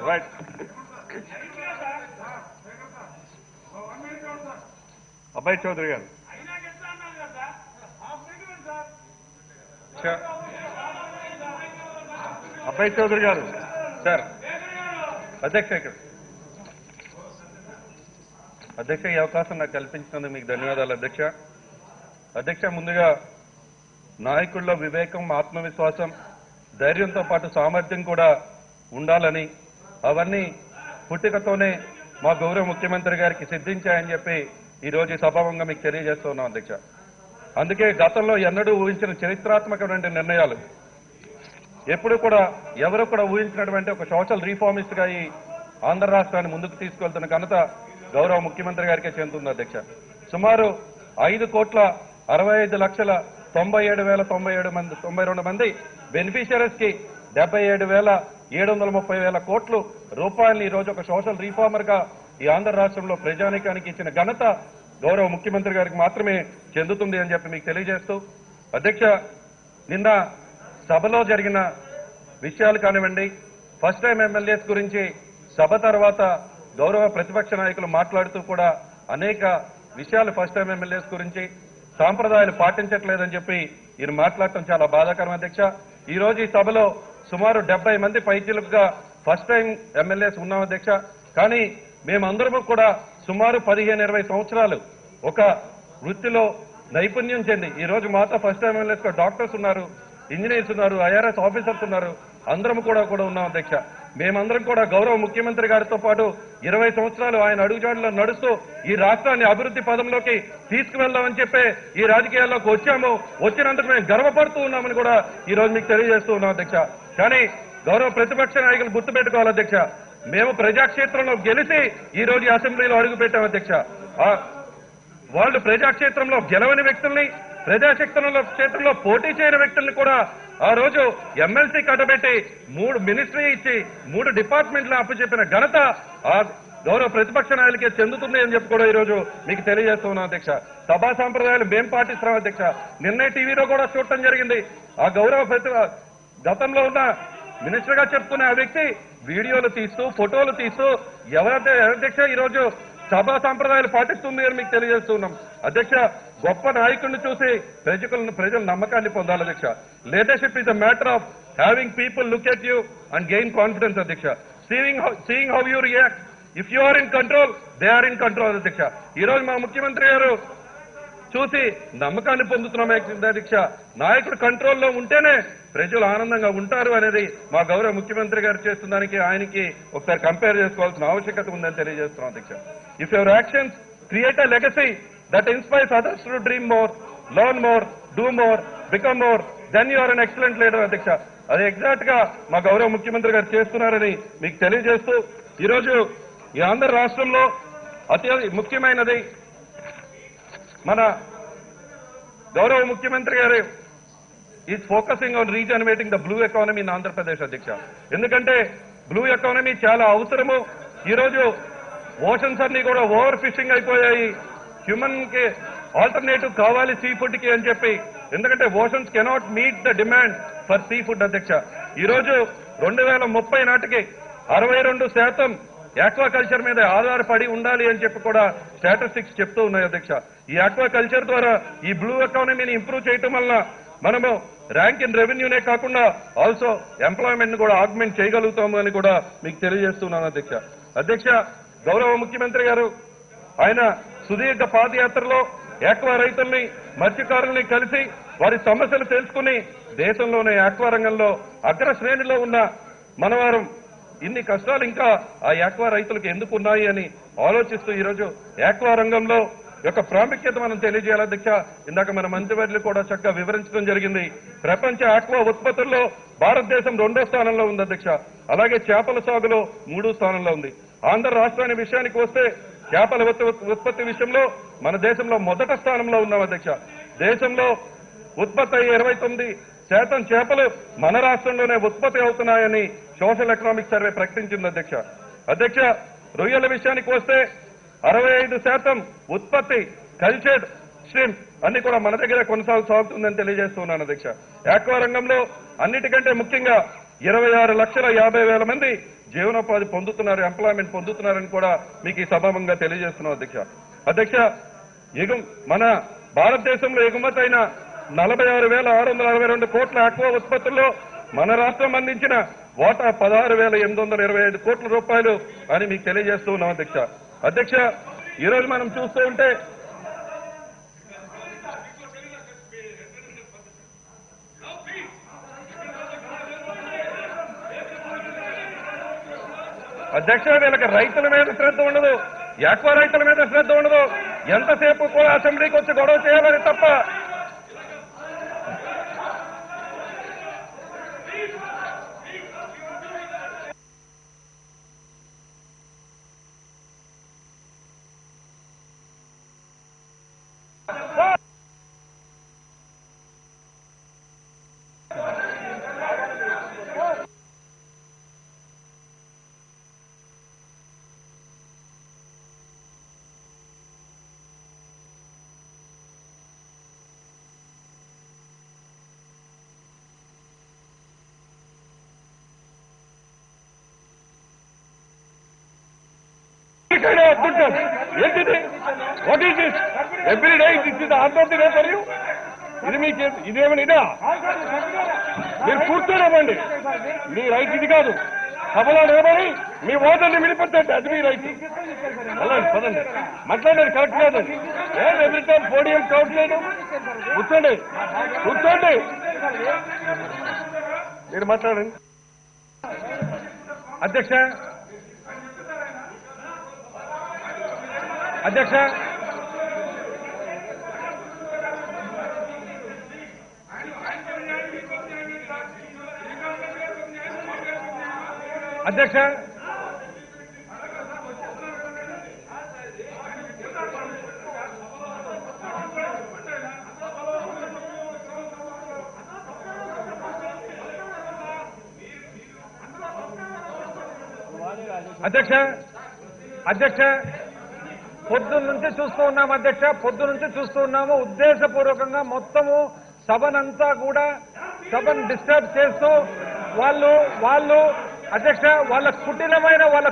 రైట్. అభయ్ చౌదరి గారు. అభయ్ చౌదరి గారు. సార్ అధ్యక్ష, ఇక్కడ అధ్యక్ష ఈ అవకాశం నాకు కల్పించినందుకు మీకు ధన్యవాదాలు అధ్యక్ష. అధ్యక్ష, ముందుగా నాయకుల్లో వివేకం, ఆత్మవిశ్వాసం, ధైర్యంతో పాటు సామర్థ్యం కూడా ఉండాలని, అవన్నీ పుట్టుకతోనే మా గౌరవ ముఖ్యమంత్రి గారికి సిద్ధించాయని చెప్పి ఈరోజు ఈ సభావంగా మీకు తెలియజేస్తున్నాం అధ్యక్ష. అందుకే గతంలో ఎన్నడూ ఊహించిన చరిత్రాత్మకమైన నిర్ణయాలు, ఎప్పుడు కూడా ఎవరు కూడా ఊహించినటువంటి ఒక సోషల్ రీఫార్మిస్ట్ గా ఈ ఆంధ్ర రాష్ట్రాన్ని ముందుకు తీసుకెళ్తున్న ఘనత గౌరవ ముఖ్యమంత్రి గారికే చెందుతుంది అధ్యక్ష. సుమారు 5,65,97,092 మంది బెనిఫిషియరీస్ కి 77,730 కోట్ల రూపాయలని ఈ రోజు ఒక సోషల్ రీఫార్మర్ గా ఈ ఆంధ్ర రాష్ట్రంలో ప్రజానీకానికి ఇచ్చిన ఘనత గౌరవ ముఖ్యమంత్రి గారికి మాత్రమే చెందుతుంది అని చెప్పి మీకు తెలియజేస్తూ అధ్యక్ష, నిన్న సభలో జరిగిన విషయాలు కానివ్వండి, ఫస్ట్ టైం ఎమ్మెల్యేస్ గురించి సభ తర్వాత గౌరవ ప్రతిపక్ష నాయకులు మాట్లాడుతూ కూడా అనేక విషయాలు ఫస్ట్ టైం ఎమ్మెల్యేస్ గురించి సాంప్రదాయాలు పాటించట్లేదని చెప్పి ఈయన మాట్లాడటం చాలా బాధాకరం అధ్యక్ష. ఈ రోజు ఈ సభలో సుమారు 70 మంది పైచిలుగా ఫస్ట్ టైం ఎమ్మెల్యేస్ ఉన్నాం అధ్యక్ష. కానీ మేమందరము కూడా సుమారు 15-20 సంవత్సరాలు ఒక వృత్తిలో నైపుణ్యం చెంది ఈ రోజు మాతో ఫస్ట్ టైం ఎమ్మెల్యేస్ డాక్టర్స్ ఉన్నారు, ఇంజనీర్స్ ఉన్నారు, ఐఆర్ఎస్ ఆఫీసర్స్ ఉన్నారు, అందరం కూడా ఉన్నాం అధ్యక్ష. మేమందరం కూడా గౌరవ ముఖ్యమంత్రి గారితో పాటు 20 సంవత్సరాలు ఆయన అడుగుజాడలో నడుస్తూ ఈ రాష్ట్రాన్ని అభివృద్ధి పదంలోకి తీసుకువెళ్దామని చెప్పే ఈ రాజకీయాల్లోకి వచ్చాము. వచ్చినందుకు మేము గర్వపడుతూ ఉన్నామని కూడా ఈ రోజు మీకు తెలియజేస్తూ ఉన్నాం అధ్యక్ష. కానీ గౌరవ ప్రతిపక్ష నాయకులు గుర్తుపెట్టుకోవాలి అధ్యక్ష, మేము ప్రజాక్షేత్రంలో గెలిచి ఈ రోజు అసెంబ్లీలో అడుగు పెట్టాం అధ్యక్ష. వాళ్ళు ప్రజాక్షేత్రంలో గెలవని వ్యక్తుల్ని, క్షేత్రంలో పోటీ చేయని వ్యక్తుల్ని కూడా ఆ రోజు ఎమ్మెల్సీ కట్టబెట్టి 3 మినిస్ట్రీ ఇచ్చి 3 డిపార్ట్మెంట్లు అప్పచెప్పిన ఘనత ఆ గౌరవ ప్రతిపక్ష నాయకులకే చెందుతుంది అని చెప్పి కూడా ఈ రోజు మీకు తెలియజేస్తున్నాం అధ్యక్ష. సభా సాంప్రదాయాలు మేం పాటిస్తున్నాం అధ్యక్ష. నిన్నే టీవీలో కూడా చూడటం జరిగింది. ఆ గౌరవ గతంలో ఉన్న మినిస్టర్ గా చెప్పుకునే ఆ వ్యక్తి వీడియోలు తీస్తూ, ఫోటోలు తీస్తూ ఎవరైతే అధ్యక్ష ఈ రోజు సభా సాంప్రదాయాలు పాటిస్తుంది అని మీకు తెలియజేస్తున్నాం అధ్యక్ష. గొప్ప నాయకుడిని చూసి ప్రజల నమ్మకాన్ని పొందాలి అధ్యక్ష. Leadership is a matter of having people look at you and gain confidence అధ్యక్ష. Seeing how you react, if you are in control, they are in control అధ్యక్ష. ఈ రోజు మా ముఖ్యమంత్రి గారు చూసి నమ్మకాన్ని పొందుతున్నాం అధ్యక్ష. నాయకుడు కంట్రోల్లో ఉంటేనే ప్రజలు ఆనందంగా ఉంటారు అనేది మా గౌరవ ముఖ్యమంత్రి గారు చేస్తున్న దానికి ఆయనకి ఒకసారి కంపేర్ చేసుకోవాల్సిన ఆవశ్యకత ఉందని తెలియజేస్తున్నాం అధ్యక్ష. If your actions create a legacy that inspires others to dream more, learn more, do more, become more, then you are an excellent leader అధ్యక్ష. అది ఎగ్జాక్ట్ గా మా గౌరవ ముఖ్యమంత్రి గారు చేస్తున్నారని మీకు తెలియజేస్తూ ఈరోజు ఈ ఆంధ్ర రాష్ట్రంలో అతి ముఖ్యమైనది మన గౌరవ ముఖ్యమంత్రి గారు is focusing on regenerating the blue economy in Andhra Pradesh అధ్యక్ష. ఎందుకంటే బ్లూ ఎకానమీ చాలా అవసరము. ఈరోజు ఓషన్స్ అన్ని కూడా ఓవర్ ఫిషింగ్ అయిపోయాయి. హ్యూమన్ కి ఆల్టర్నేటివ్ కావాలి సీ ఫుడ్ కి అని చెప్పి, ఎందుకంటే oceans cannot meet the demand for sea food అధ్యక్ష. ఈరోజు 2030 నాటికి 62% ఆక్వాకల్చర్ మీద ఆధారపడి ఉండాలి అని చెప్పి కూడా స్టాటిస్టిక్స్ చెప్తూ ఉన్నాయి అధ్యక్ష. ఈ ఆక్వాకల్చర్ ద్వారా ఈ బ్లూ ఎకానమీని ఇంప్రూవ్ చేయటం వల్ల మనము ర్యాంక్ ఇన్ రెవెన్యూనే కాకుండా ఆల్సో ఎంప్లాయ్మెంట్ ను కూడా ఆగ్మెంట్ చేయగలుగుతాము అని కూడా మీకు తెలియజేస్తున్నాను అధ్యక్ష. అధ్యక్ష, గౌరవ ముఖ్యమంత్రి గారు ఆయన సుదీర్ఘ పాదయాత్రలో ఆక్వా రైతుల్ని మత్స్యకారుల్ని కలిసి వారి సమస్యలు తెలుసుకుని దేశంలోనే ఆక్వా రంగంలో అగ్ర శ్రేణిలో ఉన్న మనవారం ఇన్ని కష్టాలు ఇంకా ఆ ఆక్వా రైతులకు ఎందుకు ఉన్నాయి అని ఆలోచిస్తూ ఈరోజు ఆక్వా రంగంలో యొక్క ప్రాముఖ్యత మనం తెలియజేయాలి అధ్యక్ష. ఇందాక మన మంత్రివర్యులు కూడా చక్కగా వివరించడం జరిగింది. ప్రపంచ ఆక్వా ఉత్పత్తుల్లో భారతదేశం 2వ స్థానంలో ఉంది అధ్యక్ష. అలాగే చేపల సాగులో 3వ స్థానంలో ఉంది. ఆంధ్ర రాష్ట్రాన్ని విషయానికి వస్తే చేపల ఉత్పత్తి విషయంలో మన దేశంలో మొదటి స్థానంలో ఉన్నాం అధ్యక్ష. దేశంలో ఉత్పత్తి అయ్యే 29% చేపలు మన రాష్ట్రంలోనే ఉత్పత్తి అవుతున్నాయని సోషల్ ఎకనామిక్ సర్వే ప్రకటించింది అధ్యక్ష. అధ్యక్ష, రొయ్యల విషయానికి వస్తే 65% ఉత్పత్తి కల్చర్డ్ స్ట్రీమ్స్ అన్ని కూడా మన దగ్గర కొనసాగుతుందని తెలియజేస్తున్నాను అధ్యక్ష. ఆక్వా రంగంలో అన్నిటికంటే ముఖ్యంగా 26,50,000 మంది జీవనోపాధి పొందుతున్నారు, ఎంప్లాయ్మెంట్ పొందుతున్నారని కూడా మీకు ఈ సభాముఖంగా తెలియజేస్తున్నాం అధ్యక్ష. అధ్యక్ష, మన భారతదేశంలో ఎగుమతి అయిన 46,662 కోట్ల ఆక్వా ఉత్పత్తుల్లో మన రాష్ట్రం అందించిన వాటా 16,825 కోట్ల రూపాయలు అని మీకు తెలియజేస్తూ ఉన్నాం అధ్యక్ష. అధ్యక్ష, ఈరోజు మనం చూస్తూ ఉంటే అధ్యక్ష, వీళ్ళకి రైతుల మీద శ్రద్ధ ఉండదు, ఆక్వా రైతుల మీద శ్రద్ధ ఉండదు. ఎంతసేపు కూడా అసెంబ్లీకి వచ్చి గొడవ చేయాలని తప్ప ఏంటిది? What is this? Every day this is of the day for you. ఇది మీకు ఇదేమని ఇదా? మీరు కూర్చోలేమండి, మీ రైట్ ఇది కాదు. సభలో నిలబడి మీ ఓటర్ని విడిపోతుంది, అది మీ రైట్. అలాంటి పదండి, మాట్లాడేది కరెక్ట్ కాదండి. ఎవ్రీ టైం పోడియం కౌంట్ చేయడం. కూర్చోండి, కూర్చోండి, మీరు మాట్లాడండి. అధ్యక్ష అధ్యక్ష అధ్యక్ష అధ్యక్ష అధ్యక్ష పొద్దున్న నుంచి చూస్తూ ఉన్నాము అధ్యక్ష, పొద్దున్న నుంచి చూస్తూ ఉన్నాము. ఉద్దేశపూర్వకంగా మొత్తము సభనంతా కూడా సభను డిస్టర్బ్ చేస్తూ వాళ్ళు అధ్యక్ష వాళ్ళ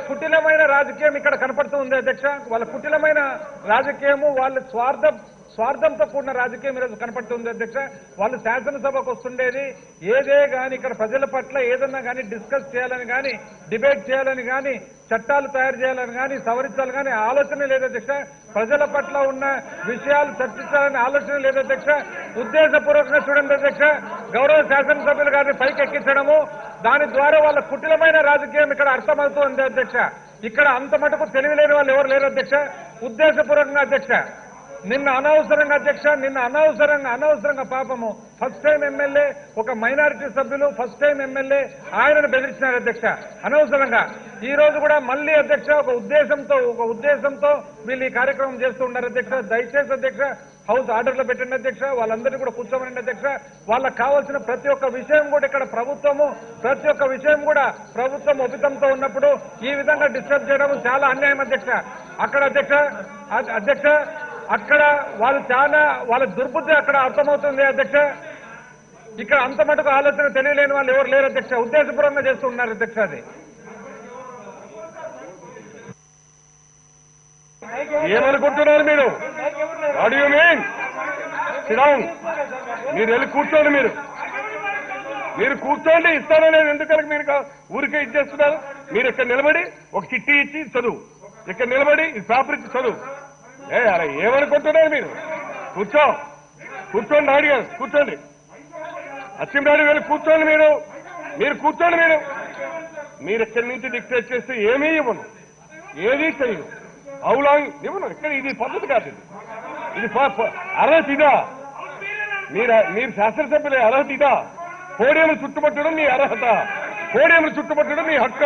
కుటిలమైన రాజకీయం ఇక్కడ కనపడుతూ ఉంది అధ్యక్ష. వాళ్ళ కుటిలమైన రాజకీయము, వాళ్ళ స్వార్థంతో కూడిన రాజకీయం ఈరోజు కనపడుతుంది అధ్యక్ష. వాళ్ళు శాసనసభకు వస్తుండేది ఏదే కానీ ఇక్కడ ప్రజల పట్ల ఏదన్నా కానీ డిస్కస్ చేయాలని కానీ, డిబేట్ చేయాలని కానీ, చట్టాలు తయారు చేయాలని కానీ, సవరించాలని కానీ ఆలోచన లేదు అధ్యక్ష. ప్రజల పట్ల ఉన్న విషయాలు చర్చించాలని ఆలోచన లేదు అధ్యక్ష. ఉద్దేశపూర్వకంగా చూడండి అధ్యక్ష, గౌరవ శాసనసభ్యులు గారిని పైకి ఎక్కించడము, దాని ద్వారా వాళ్ళ కుటిలమైన రాజకీయం ఇక్కడ అర్థమవుతుంది అధ్యక్ష. ఇక్కడ అంత మటుకు తెలివిలేని వాళ్ళు ఎవరు లేరు అధ్యక్ష. ఉద్దేశపూర్వకంగా అధ్యక్ష, నిన్న అనవసరంగా పాపము ఫస్ట్ టైం ఎమ్మెల్యే, ఒక మైనారిటీ సభ్యులు ఫస్ట్ టైం ఎమ్మెల్యే ఆయనను బెదిరించినారు అధ్యక్ష అనవసరంగా. ఈ రోజు కూడా మళ్ళీ అధ్యక్ష ఒక ఉద్దేశంతో వీళ్ళు ఈ కార్యక్రమం చేస్తూ ఉన్నారు అధ్యక్ష. దయచేసి అధ్యక్ష హౌస్ ఆర్డర్లో పెట్టండి అధ్యక్ష, వాళ్ళందరినీ కూడా కూర్చోమనండి అధ్యక్ష. వాళ్ళకి కావాల్సిన ప్రతి ఒక్క విషయం కూడా ఇక్కడ ప్రభుత్వం ఒపితంతో ఉన్నప్పుడు ఈ విధంగా డిస్టర్బ్ చేయడం చాలా అన్యాయం అధ్యక్ష. అక్కడ అధ్యక్ష అక్కడ వాళ్ళ దుర్బుద్ధి అక్కడ అర్థమవుతుంది అధ్యక్ష. ఇక్కడ అంత మటుకు ఆలోచన తెలియలేని వాళ్ళు ఎవరు లేరు అధ్యక్ష. ఉద్దేశపూర్వకంగా చేస్తూ ఉన్నారు అధ్యక్ష. అది ఏమనుకుంటున్నారు మీరు? What you mean? SIT down. మీరు వెళ్ళి కూర్చోండి. మీరు కూర్చోండి. ఇస్తానో లేదు ఎందుకని మీరు ఊరికే ఇచ్చేస్తున్నారు? మీరు ఇక్కడ నిలబడి ఒక చిట్టి ఇచ్చి చదువు, ఇక్కడ నిలబడి ఈ పేపర్ ఇచ్చి చదువు. అరే ఏమనుకుంటున్నారు మీరు? కూర్చోండి నాయుడు గారు, కూర్చోండి. అచ్చింనాయుడు గారు కూర్చోండి. మీరు కూర్చోండి. మీరు ఇక్కడి నుంచి డిక్టేట్ చేస్తే ఏమీ ఇవ్వను, ఏదీ చేయను. అవులాంగ్ ఇవ్వను. ఇక్కడ ఇది పద్ధతి కాదు. ఇది అర్హత ఇదా? మీరు శాసనసభ్యులే అర్హత ఇదా? పోడియంలు చుట్టుపట్టడం మీ అర్హత, పోడియంలు చుట్టుపట్టడం మీ హక్క.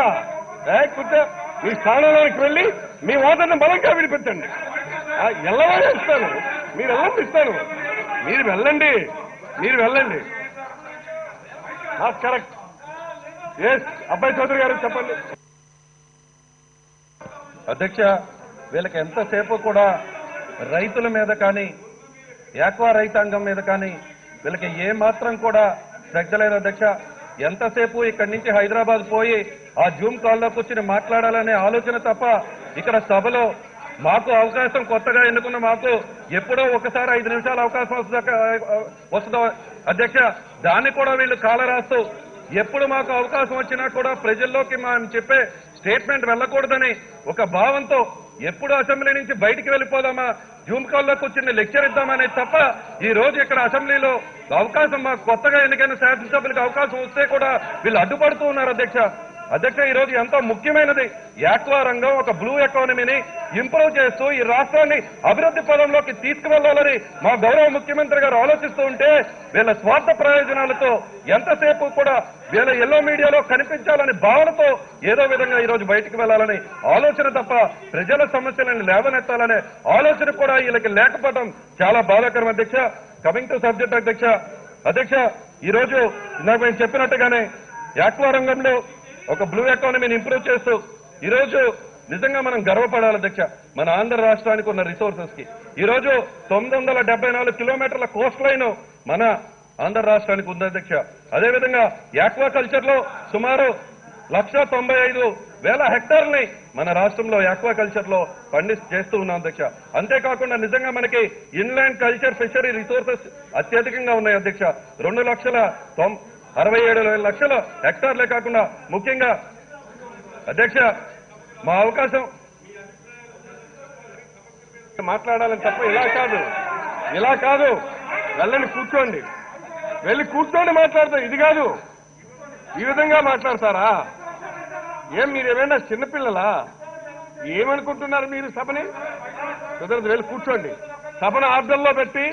లేకపోతే మీ స్థానంలోకి వెళ్ళి మీ వాదనను బలంగా విడిపించండి. ఎల్లవాడే ఇస్తాను, మీరు ఎల్లండి ఇస్తాను. మీరు వెళ్ళండి. కరెక్ట్. ఎస్ అబ్బాయి చౌదరి గారు చెప్పండి. అధ్యక్ష, వీళ్ళకి ఎంతసేపు కూడా రైతుల మీద కానీ యాక్వా రైతాంగం మీద కానీ వీళ్ళకి ఏ మాత్రం కూడా శ్రద్ధ లేదు అధ్యక్ష. ఎంతసేపు ఇక్కడి నుంచి హైదరాబాద్ పోయి ఆ జూమ్ కాల్లో కూర్చుని మాట్లాడాలనే ఆలోచన తప్ప ఇక్కడ సభలో మాకు అవకాశం కొత్తగా ఎన్నుకున్న మాకు ఎప్పుడో ఒకసారి 5 నిమిషాల అవకాశం వస్తుందో అధ్యక్ష, దాన్ని కూడా వీళ్ళు కాలరాస్తూ ఎప్పుడు మాకు అవకాశం వచ్చినా కూడా ప్రజల్లోకి మనం చెప్పే స్టేట్మెంట్ వెళ్ళకూడదని ఒక భావంతో ఎప్పుడు అసెంబ్లీ నుంచి బయటికి వెళ్ళిపోదామా, జూమ్ కాల్లో కూర్చుని లెక్చర్ ఇద్దామనేది తప్ప ఈ రోజు ఇక్కడ అసెంబ్లీలో అవకాశం మాకు కొత్తగా ఎన్నికైన శాసనసభ్యులకు అవకాశం వస్తే కూడా వీళ్ళు అడ్డుపడుతూ ఉన్నారు అధ్యక్ష. ఈ రోజు ఎంతో ముఖ్యమైనది యాక్వా రంగం, ఒక బ్లూ ఎకానమీని ఇంప్రూవ్ చేస్తూ ఈ రాష్ట్రాన్ని అభివృద్ధి పదంలోకి తీసుకువెళ్లాలని మా గౌరవ ముఖ్యమంత్రి గారు ఆలోచిస్తూ ఉంటే వీళ్ళ స్వార్థ ప్రయోజనాలతో ఎంతసేపు కూడా వీళ్ళ ఎల్లో మీడియాలో కనిపించాలని భావనతో ఏదో విధంగా ఈ రోజు బయటకు వెళ్లాలని ఆలోచన తప్ప ప్రజల సమస్యలను లేవనెత్తాలనే ఆలోచన కూడా వీళ్ళకి లేకపోవడం చాలా బాధాకరం అధ్యక్ష. కమింగ్ టు సబ్జెక్ట్ అధ్యక్ష, ఈ రోజు నాకు నేను చెప్పినట్టుగానే యాక్వా రంగంలో ఒక బ్లూ ఎకానమీని ఇంప్రూవ్ చేస్తూ ఈరోజు నిజంగా మనం గర్వపడాలి అధ్యక్ష. మన ఆంధ్ర రాష్ట్రానికి ఉన్న రిసోర్సెస్ కి ఈరోజు 974 కిలోమీటర్ల కోస్ట్ లైన్ మన ఆంధ్ర రాష్ట్రానికి ఉంది అధ్యక్ష. అదేవిధంగా యాక్వా కల్చర్ లో సుమారు 195,000 హెక్టార్లని మన రాష్ట్రంలో యాక్వా కల్చర్ లో చేస్తూ ఉన్నాం అధ్యక్ష. అంతేకాకుండా నిజంగా మనకి ఇన్లాండ్ కల్చర్ ఫిషరీ రిసోర్సెస్ అత్యధికంగా ఉన్నాయి అధ్యక్ష. 2,67,000 హెక్టార్లే కాకుండా ముఖ్యంగా అధ్యక్ష మా అవకాశం మాట్లాడాలని తప్ప ఇలా కాదు. వెళ్ళండి, కూర్చోండి మాట్లాడతారు. ఇది కాదు, ఈ విధంగా మాట్లాడతారా? మీరేమైనా చిన్నపిల్లలా? ఏమనుకుంటున్నారు మీరు? సభని కుదరదు, వెళ్ళి కూర్చోండి. సభను ఆర్డర్లో పెట్టి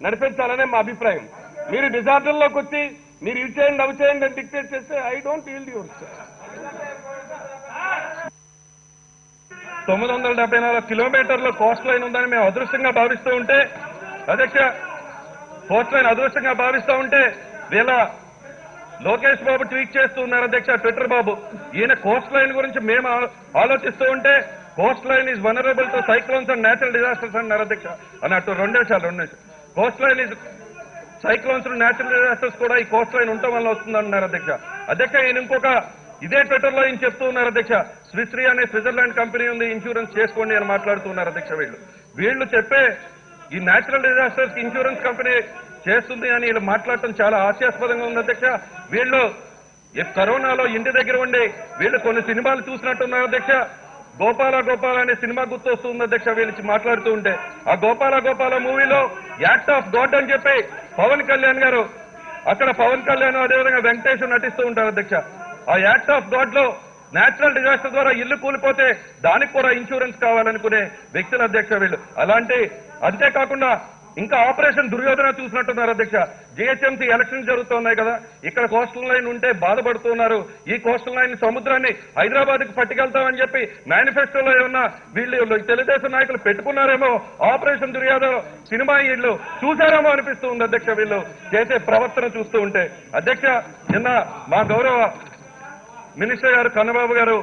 నడిపించాలనే మా అభిప్రాయం. మీరు డిజార్డర్లోకి వచ్చి మీరు ఇవి చేయండి అవి చేయండి అని డిక్టేట్ చేస్తే ఐ డోంట్ ఈల్డ్ యువర్. 974 కిలోమీటర్ల కోస్ట్ లైన్ ఉందని మేము అదృష్టంగా భావిస్తూ ఉంటే అధ్యక్ష, కోస్ట్ లైన్ అదృష్టంగా భావిస్తూ ఉంటే వీళ్ళ లోకేష్ బాబు ట్వీట్ చేస్తూ ఉన్నారు అధ్యక్ష, ట్విట్టర్ బాబు. ఈయన కోస్ట్ లైన్ గురించి మేము ఆలోచిస్తూ ఉంటే Coast line is vulnerable to cyclones and natural disasters అన్నారు అధ్యక్ష. అన్నట్టు 2 నిమిషాలు Coast line is cyclones natural disasters కూడా ఈ కోస్ట్ లైన్ ఉండటం వల్ల వస్తుందన్నారు అధ్యక్ష. ఈయన ఇంకొక ఇదే ట్విట్టర్ లో ఈయన చెప్తూ ఉన్నారు అధ్యక్ష, స్విస్ రీ అనే స్విట్జర్లాండ్ కంపెనీ ఉంది, ఇన్సూరెన్స్ చేసుకోండి అని మాట్లాడుతున్నారు అధ్యక్ష. వీళ్ళు చెప్పే ఈ నేచురల్ డిజాస్టర్స్ ఇన్సూరెన్స్ కంపెనీ చేస్తుంది అని వీళ్ళు మాట్లాడటం చాలా హాస్యాస్పదంగా ఉంది అధ్యక్ష. వీళ్ళు కరోనాలో ఇంటి దగ్గర ఉండి వీళ్ళు కొన్ని సినిమాలు చూసినట్టున్నారు అధ్యక్ష. గోపాల అనే సినిమా గుర్తొస్తుంది అధ్యక్ష వీళ్ళకి మాట్లాడుతూ ఉంటే. ఆ గోపాల మూవీలో యాక్ట్ ఆఫ్ గాడ్ అని చెప్పి పవన్ కళ్యాణ్ గారు, అక్కడ పవన్ కళ్యాణ్ అదేవిధంగా వెంకటేష్ నటిస్తూ ఉంటారు అధ్యక్ష. ఆ యాక్ట్ ఆఫ్ గాడ్ లో నేచురల్ డిజాస్టర్ ద్వారా ఇల్లు కూలిపోతే దానికి కూడా ఇన్సూరెన్స్ కావాలనుకునే వ్యక్తులు అధ్యక్ష వీళ్ళు. అంతేకాకుండా ఇంకా ఆపరేషన్ దుర్యోధన చూసినట్టున్నారు అధ్యక్ష. జిహెచ్ఎంసీ ఎలక్షన్స్ జరుగుతున్నాయి కదా, ఇక్కడ కోస్టల్ లైన్ ఉంటే బాధపడుతున్నారు. ఈ కోస్టల్ లైన్ సముద్రాన్ని హైదరాబాద్ కు పట్టుకెళ్తామని చెప్పి మేనిఫెస్టోలో ఏమన్నా వీళ్ళు తెలుగుదేశం నాయకులు పెట్టుకున్నారేమో. ఆపరేషన్ దుర్యోధన సినిమా వీళ్ళు చూశారేమో అనిపిస్తూ ఉంది అధ్యక్ష వీళ్ళు చేసే ప్రవర్తన చూస్తూ ఉంటే. అధ్యక్ష, నిన్న మా గౌరవ మినిస్టర్ గారు కన్నబాబు గారు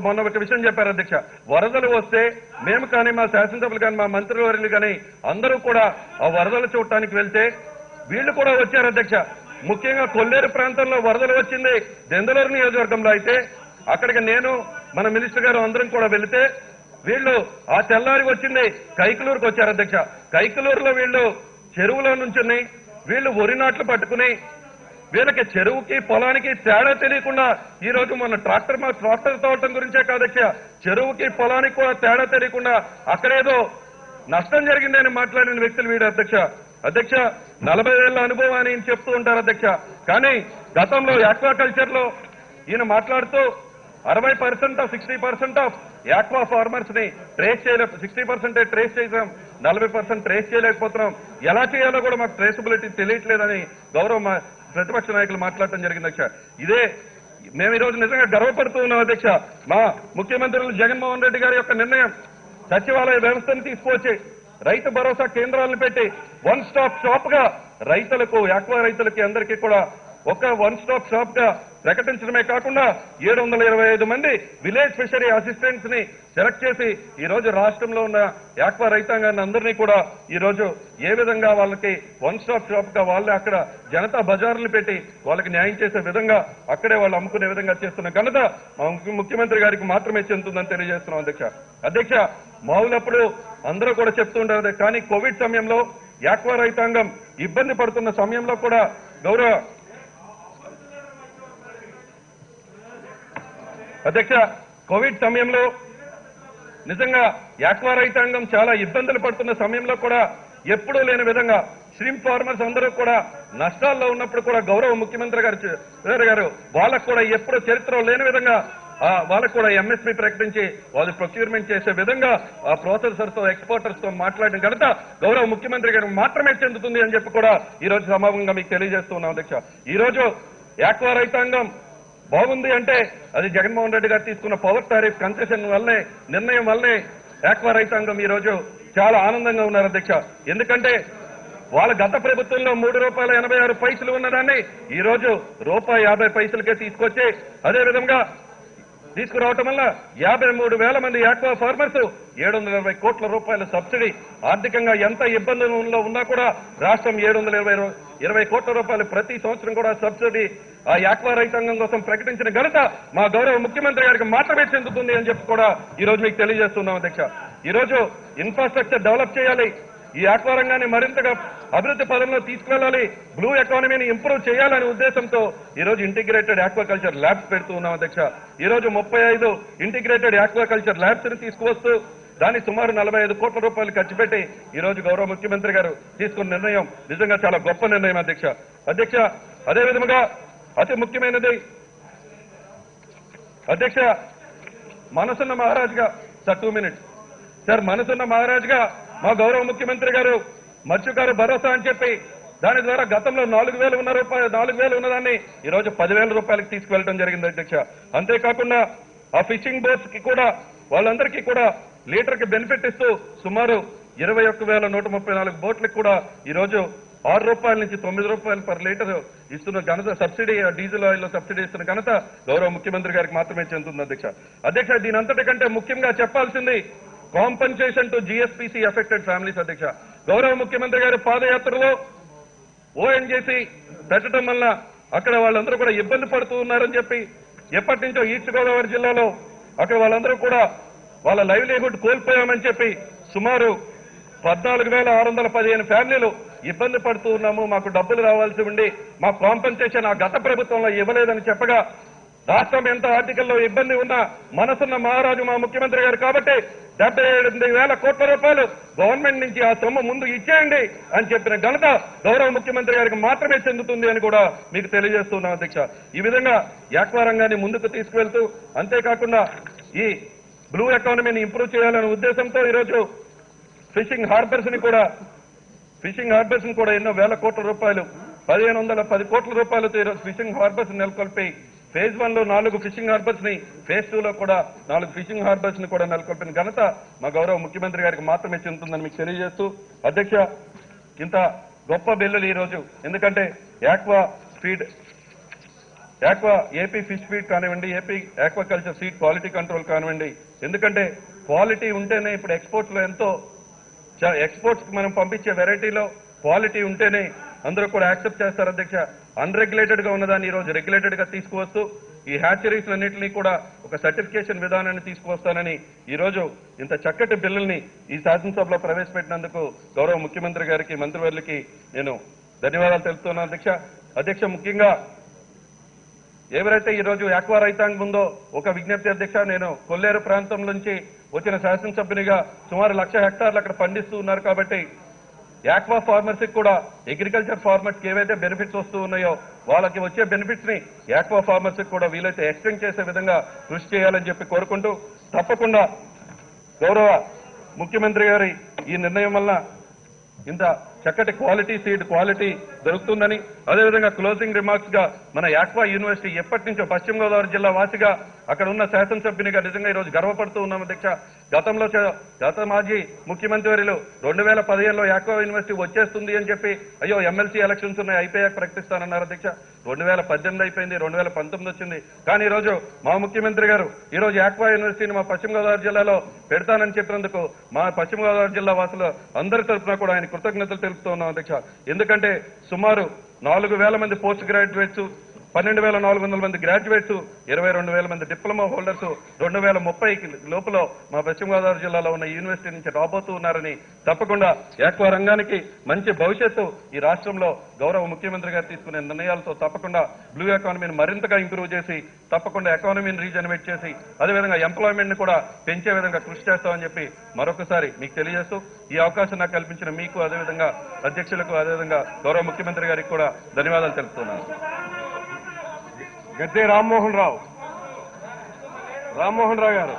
మొన్న ఒక విషయం చెప్పారు అధ్యక్ష. వరదలు వస్తే మేము కానీ మా శాసనసభ్యులు కానీ మా మంత్రివర్యులు కానీ అందరూ కూడా ఆ వరదలు చూడటానికి వెళ్తే వీళ్ళు కూడా వచ్చారు అధ్యక్ష. ముఖ్యంగా కొల్లేరు ప్రాంతంలో వరదలు వచ్చింది దెందులూరు నియోజకవర్గంలో. అయితే అక్కడికి నేను మన మినిస్టర్ గారు అందరం కూడా వెళితే వీళ్ళు ఆ తెల్లారికి వచ్చింది కైకలూరుకు వచ్చారు అధ్యక్ష. కైకలూరులో వీళ్ళు చెరువులో నుంచుని వీళ్ళు వరి నాట్లు పట్టుకుని వీళ్ళకి చెరువుకి పొలానికి తేడా తెలియకుండా ఈ రోజు మొన్న ట్రాక్టర్ తోవటం గురించే కాదధ్యక్ష, చెరువుకి పొలానికి కూడా తేడా తెలియకుండా అక్కడేదో నష్టం జరిగిందని మాట్లాడిన వ్యక్తులు వీడు అధ్యక్ష. అధ్యక్ష 40 ఏళ్ల అనుభవం అని చెప్తూ ఉంటారు అధ్యక్ష. కానీ గతంలో ఆక్వాకల్చర్ లో ఈయన మాట్లాడుతూ 60% 60% ఆఫ్ యాక్వా ఫార్మర్స్ ని ట్రేస్ చేయలే, 60% ట్రేస్ చేసాం, 40% ట్రేస్ చేయలేకపోతున్నాం, ఎలా చేయాలో కూడా మాకు ట్రేసబిలిటీ తెలియట్లేదని గౌరవ ప్రతిపక్ష నాయకులు మాట్లాడటం జరిగింది అధ్యక్ష. ఇదే మేము ఈ రోజు నిజంగా గర్వపడుతూ ఉన్నాం అధ్యక్ష. మా ముఖ్యమంత్రులు జగన్మోహన్ రెడ్డి గారి యొక్క నిర్ణయం సచివాలయ వ్యవస్థను తీసుకువచ్చి రైతు భరోసా కేంద్రాలను పెట్టి వన్ స్టాప్ షాప్ గా రైతులకు, యాక్వా రైతులకి అందరికీ కూడా ఒక వన్ స్టాప్ షాప్ గా ప్రకటించడమే కాకుండా 725 మంది విలేజ్ ఫిషరీ అసిస్టెంట్స్ ని సెలెక్ట్ చేసి ఈ రోజు రాష్ట్రంలో ఉన్న యాక్వా రైతాంగాన్ని అందరినీ కూడా ఈ రోజు ఏ విధంగా వాళ్ళకి వన్ స్టాప్ షాప్ గా వాళ్ళే అక్కడ జనతా బజార్లు పెట్టి వాళ్ళకి న్యాయం చేసే విధంగా అక్కడే వాళ్ళు అమ్ముకునే విధంగా చేస్తున్న ఘనత మా ముఖ్యమంత్రి గారికి మాత్రమే చెందుతుందని తెలియజేస్తున్నాం అధ్యక్ష. అధ్యక్ష మామూలప్పుడు అందరూ కూడా చెప్తూ ఉంటారు, కానీ కోవిడ్ సమయంలో యాక్వా రైతాంగం ఇబ్బంది పడుతున్న సమయంలో కూడా గౌరవ అధ్యక్ష కోవిడ్ సమయంలో నిజంగా యాక్వా రైతాంగం చాలా ఇబ్బందులు పడుతున్న సమయంలో కూడా ఎప్పుడూ లేని విధంగా ష్రింప్ ఫార్మర్స్ అందరూ కూడా నష్టాల్లో ఉన్నప్పుడు కూడా గౌరవ ముఖ్యమంత్రి గారు వాళ్ళకు కూడా ఎప్పుడు చరిత్రలో లేని విధంగా వాళ్ళకు కూడా ఎంఎస్పీ ప్రకటించి వాళ్ళు ప్రొక్యూర్మెంట్ చేసే విధంగా ఆ ప్రాసెసర్స్ తో ఎక్స్పోర్టర్స్ తో మాట్లాడిన ఘనత గౌరవ ముఖ్యమంత్రి గారు మాత్రమే చెందుతుంది అని చెప్పి కూడా ఈ రోజు సమావేశంగా మీకు తెలియజేస్తున్నాం అధ్యక్ష. ఈ రోజు యాక్వా రైతాంగం బాగుంది అంటే అది జగన్మోహన్ రెడ్డి గారు తీసుకున్న పవర్ టారిఫ్ కన్సెషన్ వల్లే, నిర్ణయం వల్లే యాక్వా రైతాంగం ఈ రోజు చాలా ఆనందంగా ఉన్నారు అధ్యక్ష. ఎందుకంటే వాళ్ళ గత ప్రభుత్వంలో ₹3.86 ఉన్నదాన్ని ఈ రోజు ₹1.50కే తీసుకొచ్చి అదే విధంగా తీసుకురావటం వల్ల 53,000 మంది యాక్వా ఫార్మర్స్ 720 కోట్ల రూపాయల సబ్సిడీ, ఆర్థికంగా ఎంత ఇబ్బందుల్లో ఉన్నా కూడా రాష్ట్రం 720 కోట్ల రూపాయలు ప్రతి సంవత్సరం కూడా సబ్సిడీ ఆ యాక్వా రైతాంగం కోసం ప్రకటించిన ఘనత మా గౌరవ ముఖ్యమంత్రి గారికి మాత్రమే చెందుతుంది అని చెప్పి కూడా ఈ రోజు మీకు తెలియజేస్తున్నాం అధ్యక్ష. ఈ రోజు ఇన్ఫ్రాస్ట్రక్చర్ డెవలప్ చేయాలి, ఈ యాక్వా రంగాన్ని మరింతగా అభివృద్ధి పదంలో తీసుకువెళ్లాలి, బ్లూ ఎకానమీని ఇంప్రూవ్ చేయాలనే ఉద్దేశంతో ఈ రోజు ఇంటిగ్రేటెడ్ ఆక్వాకల్చర్ ల్యాబ్స్ పెడుతూ ఉన్నాం అధ్యక్ష. ఈ రోజు 35 ఇంటిగ్రేటెడ్ ఆక్వాకల్చర్ ల్యాబ్స్ ని తీసుకువస్తూ దాన్ని సుమారు 45 కోట్ల రూపాయలు ఖర్చు పెట్టి ఈ రోజు గౌరవ ముఖ్యమంత్రి గారు తీసుకున్న నిర్ణయం నిజంగా చాలా గొప్ప నిర్ణయం అధ్యక్ష. అధ్యక్ష అదే విధంగా అతి ముఖ్యమైనది అధ్యక్ష, మనసున్న మహారాజుగా సార్ 2 minutes సార్, మనసున్న మహారాజుగా మా గౌరవ ముఖ్యమంత్రి గారు మత్స్యకారు భరోసా అని చెప్పి దాని ద్వారా గతంలో 4,000 ఉన్నదాన్ని ఈ రోజు 10,000 రూపాయలకి తీసుకువెళ్ళడం జరిగింది అధ్యక్ష. అంతేకాకుండా ఆ ఫిషింగ్ బోట్స్ కి కూడా వాళ్ళందరికీ కూడా లీటర్ కి బెనిఫిట్ ఇస్తూ సుమారు 21,134 బోట్లకు కూడా ఈ రోజు ₹6 నుంచి ₹9 పర్ లీటర్ ఇస్తున్న ఘనత, సబ్సిడీ డీజిల్ ఆయిల్ లో సబ్సిడీ ఇస్తున్న ఘనత గౌరవ ముఖ్యమంత్రి గారికి మాత్రమే చెందుతుంది అధ్యక్ష. అధ్యక్ష దీని అంతటికంటే ముఖ్యంగా చెప్పాల్సింది కాంపన్సేషన్ టు జిఎస్పీసీ ఎఫెక్టెడ్ ఫ్యామిలీస్ అధ్యక్ష. గౌరవ ముఖ్యమంత్రి గారి పాదయాత్రలో ఓఎన్జీసీ పెట్టడం వల్ల అక్కడ వాళ్ళందరూ కూడా ఇబ్బంది పడుతూ ఉన్నారని చెప్పి ఎప్పటి నుంచో ఈస్ట్ గోదావరి జిల్లాలో అక్కడ వాళ్ళందరూ కూడా వాళ్ళ లైవ్లీహుడ్ కోల్పోయామని చెప్పి సుమారు 14,615 ఫ్యామిలీలు ఇబ్బంది పడుతూ ఉన్నాము, మాకు డబ్బులు రావాల్సి ఉండి మా కాంపెన్సేషన్ ఆ గత ప్రభుత్వంలో ఇవ్వలేదని చెప్పగా రాష్ట్రం ఎంత ఆర్థికల్లో ఇబ్బంది ఉన్నా మనసున్న మహారాజు మా ముఖ్యమంత్రి గారు కాబట్టి 78,000 కోట్ల రూపాయలు గవర్నమెంట్ నుంచి ఆ సొమ్ము ముందు ఇచ్చేయండి అని చెప్పిన ఘనత గౌరవ ముఖ్యమంత్రి గారికి మాత్రమే చెందుతుంది అని కూడా మీకు తెలియజేస్తున్నాం అధ్యక్ష. ఈ విధంగా యాక్వా రంగాన్ని ముందుకు తీసుకువెళ్తూ అంతేకాకుండా ఈ బ్లూ ఎకానమీని ఇంప్రూవ్ చేయాలనే ఉద్దేశంతో ఈరోజు ఫిషింగ్ హార్బర్స్ ని కూడా ఎన్నో వేల కోట్ల రూపాయలు 1,510 కోట్ల రూపాయలతో ఈరోజు ఫిషింగ్ హార్బర్స్ నెలకొల్పి ఫేజ్ 1 లో 4 ఫిషింగ్ హార్బర్స్ ని, ఫేజ్ 2 లో కూడా 4 ఫిషింగ్ హార్బర్స్ ని కూడా నెలకొల్పిన ఘనత మా గౌరవ ముఖ్యమంత్రి గారికి మాత్రమే చెందుతుందని మీకు తెలియజేస్తూ అధ్యక్ష ఇంత గొప్ప బిల్లులు ఈ రోజు, ఎందుకంటే ఏపీ ఫిష్ ఫీడ్ కానివ్వండి, AP aquaculture seed quality control కానివ్వండి, ఎందుకంటే క్వాలిటీ ఉంటేనే ఇప్పుడు ఎక్స్పోర్ట్స్ లో ఎంతో ఎక్స్పోర్ట్స్ మనం పంపించే వెరైటీలో క్వాలిటీ ఉంటేనే అందరూ కూడా యాక్సెప్ట్ చేస్తారు అధ్యక్ష. అన్రెగ్యులేటెడ్ గా ఉన్నదాన్ని ఈ రోజు రెగ్యులేటెడ్ గా తీసుకువస్తూ ఈ హ్యాచరీస్ అన్నింటినీ కూడా ఒక సర్టిఫికేషన్ విధానాన్ని తీసుకువస్తానని ఈరోజు ఇంత చక్కటి బిల్లుల్ని ఈ శాసనసభలో ప్రవేశపెట్టినందుకు గౌరవ ముఖ్యమంత్రి గారికి మంత్రివర్యులకి నేను ధన్యవాదాలు తెలుపుతున్నాను అధ్యక్ష ముఖ్యంగా ఎవరైతే ఈరోజు యాక్వా రైతాంగం ఉందో ఒక విజ్ఞప్తి అధ్యక్ష, నేను కొల్లేరు ప్రాంతం నుంచి వచ్చిన శాసనసభ్యునిగా సుమారు 1,00,000 హెక్టార్లు అక్కడ పండిస్తూ ఉన్నారు కాబట్టి యాక్వా ఫార్మర్స్కి కూడా అగ్రికల్చర్ ఫార్మర్స్కి ఏవైతే బెనిఫిట్స్ వస్తూ ఉన్నాయో వాళ్ళకి వచ్చే బెనిఫిట్స్ ని యాక్వా ఫార్మర్స్కి కూడా వీలైతే ఎక్స్టెండ్ చేసే విధంగా కృషి చేయాలని చెప్పి కోరుకుంటూ, తప్పకుండా గౌరవ ముఖ్యమంత్రి గారి ఈ నిర్ణయం వల్ల ఇంత చక్కటి క్వాలిటీ సీడ్ క్వాలిటీ దొరుకుతుందని, అదేవిధంగా క్లోజింగ్ రిమార్క్స్ గా మన యాక్వా యూనివర్సిటీ ఎప్పటి నుంచో పశ్చిమ గోదావరి జిల్లా వాసిగా అక్కడ ఉన్న శాసనసభ్యునిగా నిజంగా ఈరోజు గర్వపడుతూ ఉన్నాం అధ్యక్ష. గత మాజీ ముఖ్యమంత్రి వర్యులు 2015లో యాక్వా యూనివర్సిటీ వచ్చేస్తుంది అని చెప్పి అయ్యో ఎమ్మెల్సీ ఎలక్షన్స్ ఉన్నాయి అయిపోయాక ప్రకటిస్తానన్నారు అధ్యక్ష. 2018 అయిపోయింది, 2019 వచ్చింది. కానీ ఈరోజు మా ముఖ్యమంత్రి గారు ఈరోజు యాక్వా యూనివర్సిటీని మా పశ్చిమ గోదావరి జిల్లాలో పెడతానని చెప్పినందుకు మా పశ్చిమ గోదావరి జిల్లా వాసులు అందరి తరఫున కూడా ఆయన కృతజ్ఞతలు తెలుపుతూ ఉన్నాం అధ్యక్ష. ఎందుకంటే సుమారు 4,000 మంది పోస్ట్ గ్రాడ్యుయేట్స్, 12,400 మంది గ్రాడ్యుయేట్స్, 22,000 మంది డిప్లొమా హోల్డర్స్ 2030 లోపల మా పశ్చిమ గోదావరి జిల్లాలో ఉన్న యూనివర్సిటీ నుంచి రాబోతూ ఉన్నారని, తప్పకుండా యాక్వా రంగానికి మంచి భవిష్యత్తు ఈ రాష్ట్రంలో గౌరవ ముఖ్యమంత్రి గారు తీసుకునే నిర్ణయాలతో తప్పకుండా బ్లూ ఎకానమీని మరింతగా ఇంప్రూవ్ చేసి తప్పకుండా ఎకానమీని రీజనరేట్ చేసి అదేవిధంగా ఎంప్లాయ్మెంట్ ని కూడా పెంచే విధంగా కృషి చేస్తామని చెప్పి మరొకసారి మీకు తెలియజేస్తూ ఈ అవకాశం నాకు కల్పించిన మీకు అదేవిధంగా అధ్యక్షులకు అదేవిధంగా గౌరవ ముఖ్యమంత్రి గారికి కూడా ధన్యవాదాలు తెలుపుతున్నాను. గద్దె రామ్మోహన్ రావు గారు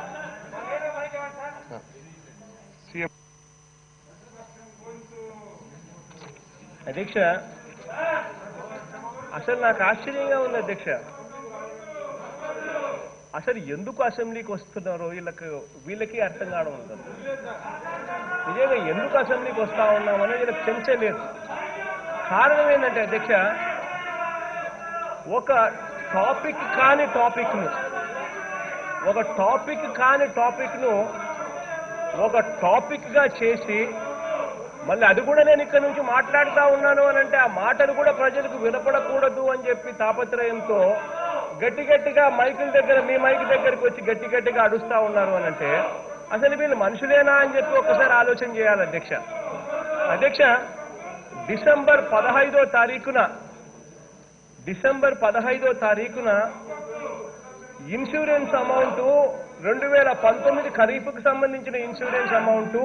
అధ్యక్ష, అసలు నాకు ఆశ్చర్యంగా ఉంది అధ్యక్ష. అసలు ఎందుకు అసెంబ్లీకి వస్తున్నారో వీళ్ళకి అర్థం కావడం ఉంటుంది. నిజంగా ఎందుకు అసెంబ్లీకి వస్తా ఉన్నామని వీళ్ళకి సెన్సే లేదు. కారణం ఏంటంటే అధ్యక్ష, ఒక టాపిక్ కాని టాపిక్ను ఒక టాపిక్గా చేసి మళ్ళీ అది కూడా నేను ఇక్కడ నుంచి మాట్లాడుతూ ఉన్నాను అని అంటే ఆ మాటలు కూడా ప్రజలకు వినపడకూడదు అని చెప్పి తాపత్రయంతో గట్టిగా మైకుల దగ్గర మీ మైక్ దగ్గరికి వచ్చి గట్టిగా అడుస్తూ ఉన్నారు అని అంటే అసలు వీళ్ళు మనుషులేనా అని చెప్పి ఒక్కసారి ఆలోచన చేయాలి అధ్యక్ష. డిసెంబర్ 15వ తారీఖున ఇన్సూరెన్స్ అమౌంట్ 2019 ఖరీఫ్కు సంబంధించిన ఇన్సూరెన్స్ అమౌంట్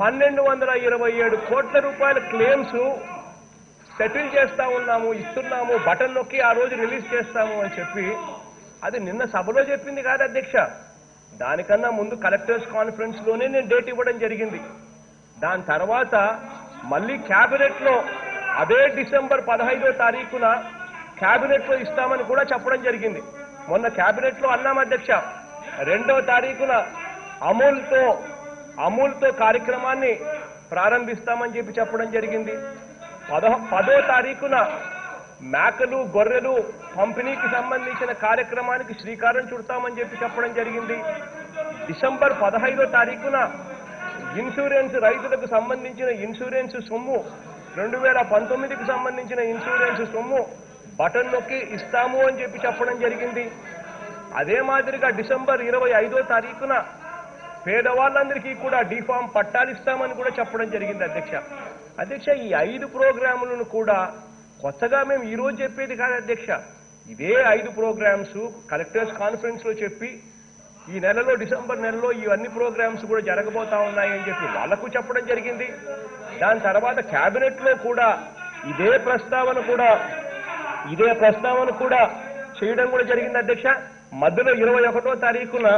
1,227 కోట్ల రూపాయల క్లెయిమ్స్ సెటిల్ చేస్తా ఉన్నాము, ఇస్తున్నాము, బటన్ నొక్కి ఆ రోజు రిలీజ్ చేస్తాము అని చెప్పి అది నిన్న సభలో చెప్పింది కాదు అధ్యక్ష. దానికన్నా ముందు కలెక్టర్స్ కాన్ఫరెన్స్ లోనే నేను డేట్ ఇవ్వడం జరిగింది. దాని తర్వాత మళ్ళీ క్యాబినెట్ లో అదే డిసెంబర్ 15వ తారీఖున క్యాబినెట్ లో ఇస్తామని కూడా చెప్పడం జరిగింది. మొన్న క్యాబినెట్ లో అన్నాం అధ్యక్ష, 2వ తారీఖున అమూల్తో కార్యక్రమాన్ని ప్రారంభిస్తామని చెప్పి చెప్పడం జరిగింది. 10వ తారీఖున మేకలు గొర్రెలు పంపిణీకి సంబంధించిన కార్యక్రమానికి శ్రీకారం చుడతామని చెప్పి చెప్పడం జరిగింది. డిసెంబర్ 15వ తారీఖున ఇన్సూరెన్స్ రైతులకు సంబంధించిన ఇన్సూరెన్స్ సొమ్ము 2019కి సంబంధించిన ఇన్సూరెన్స్ సొమ్ము బటన్ నొక్కి ఇస్తాము అని చెప్పి చెప్పడం జరిగింది. అదే మాదిరిగా డిసెంబర్ 25వ తారీఖున పేదవాళ్ళందరికీ కూడా డిఫామ్ పట్టాలు ఇస్తామని కూడా చెప్పడం జరిగింది అధ్యక్ష. ఈ 5 ప్రోగ్రాములను కూడా కొత్తగా మేము ఈ రోజు చెప్పేది కాదు అధ్యక్ష. ఇదే 5 ప్రోగ్రామ్స్ కలెక్టర్స్ కాన్ఫరెన్స్ లో చెప్పి ఈ నెలలో డిసెంబర్ నెలలో ఇవన్నీ ప్రోగ్రామ్స్ కూడా జరగబోతా ఉన్నాయని చెప్పి వాళ్లకు చెప్పడం జరిగింది. దాని తర్వాత క్యాబినెట్ లో కూడా ఇదే ప్రస్తావన కూడా చేయడం కూడా జరిగింది అధ్యక్ష. మధ్యలో 21వ తారీఖున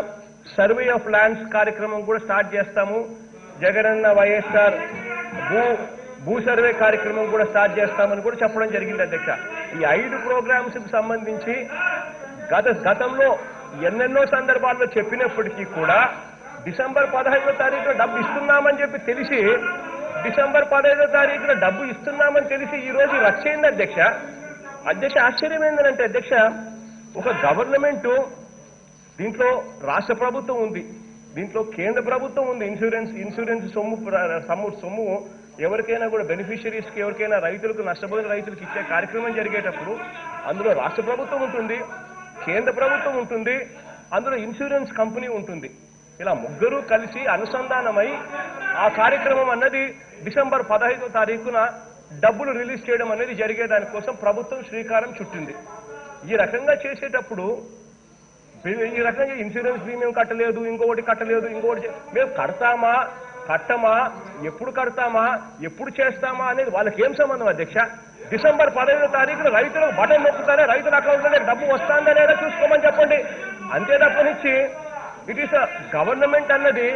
సర్వే ఆఫ్ ల్యాండ్స్ కార్యక్రమం కూడా స్టార్ట్ చేస్తాము. జగనన్న వైఎస్ఆర్ భూ సర్వే కార్యక్రమం కూడా స్టార్ట్ చేస్తామని కూడా చెప్పడం జరిగింది అధ్యక్ష. ఈ 5 ప్రోగ్రామ్స్ కి సంబంధించి గతంలో ఎన్నెన్నో సందర్భాల్లో చెప్పినప్పటికీ కూడా డిసెంబర్ 15వ తారీఖున డబ్బు ఇస్తున్నామని చెప్పి తెలిసి డిసెంబర్ 15వ తారీఖున డబ్బు ఇస్తున్నామని తెలిసి ఈ రోజు రచ్చయింది అధ్యక్ష. ఆశ్చర్యం ఏంటంటే అధ్యక్ష, ఒక గవర్నమెంట్ దీంట్లో రాష్ట్ర ప్రభుత్వం ఉంది, దీంట్లో కేంద్ర ప్రభుత్వం ఉంది. ఇన్సూరెన్స్ సొమ్ము ఎవరికైనా కూడా బెనిఫిషరీస్ కి ఎవరికైనా రైతులకు నష్టపోయిన రైతులకు ఇచ్చే కార్యక్రమం జరిగేటప్పుడు అందులో రాష్ట్ర ప్రభుత్వం ఉంటుంది, కేంద్ర ప్రభుత్వం ఉంటుంది, అందులో ఇన్సూరెన్స్ కంపెనీ ఉంటుంది. ఇలా ముగ్గురు కలిసి అనుసంధానమై ఆ కార్యక్రమం అన్నది డిసెంబర్ 15వ తారీఖున డబ్బులు రిలీజ్ చేయడం అనేది జరిగేదానికోసం ప్రభుత్వం శ్రీకారం చుట్టింది. ఈ రకంగా చేసేటప్పుడు ఈ రకంగా ఇన్సూరెన్స్ ప్రీమియం కట్టలేదు, ఇంకొకటి కట్టలేదు, ఇంకొకటి మేము కట్టమా, ఎప్పుడు కడతామా, ఎప్పుడు చేస్తామా అనేది వాళ్ళకి ఏం సంబంధం అధ్యక్ష? డిసెంబర్ 15వ తారీఖున రైతులకు బటన్ నొక్కుతానే రైతుల అకౌంట్లోనే డబ్బు వస్తుందనేదా చూసుకోమని చెప్పండి. అంతే తప్పనిచ్చి ఇట్ ఈస్ గవర్నమెంట్ అన్నది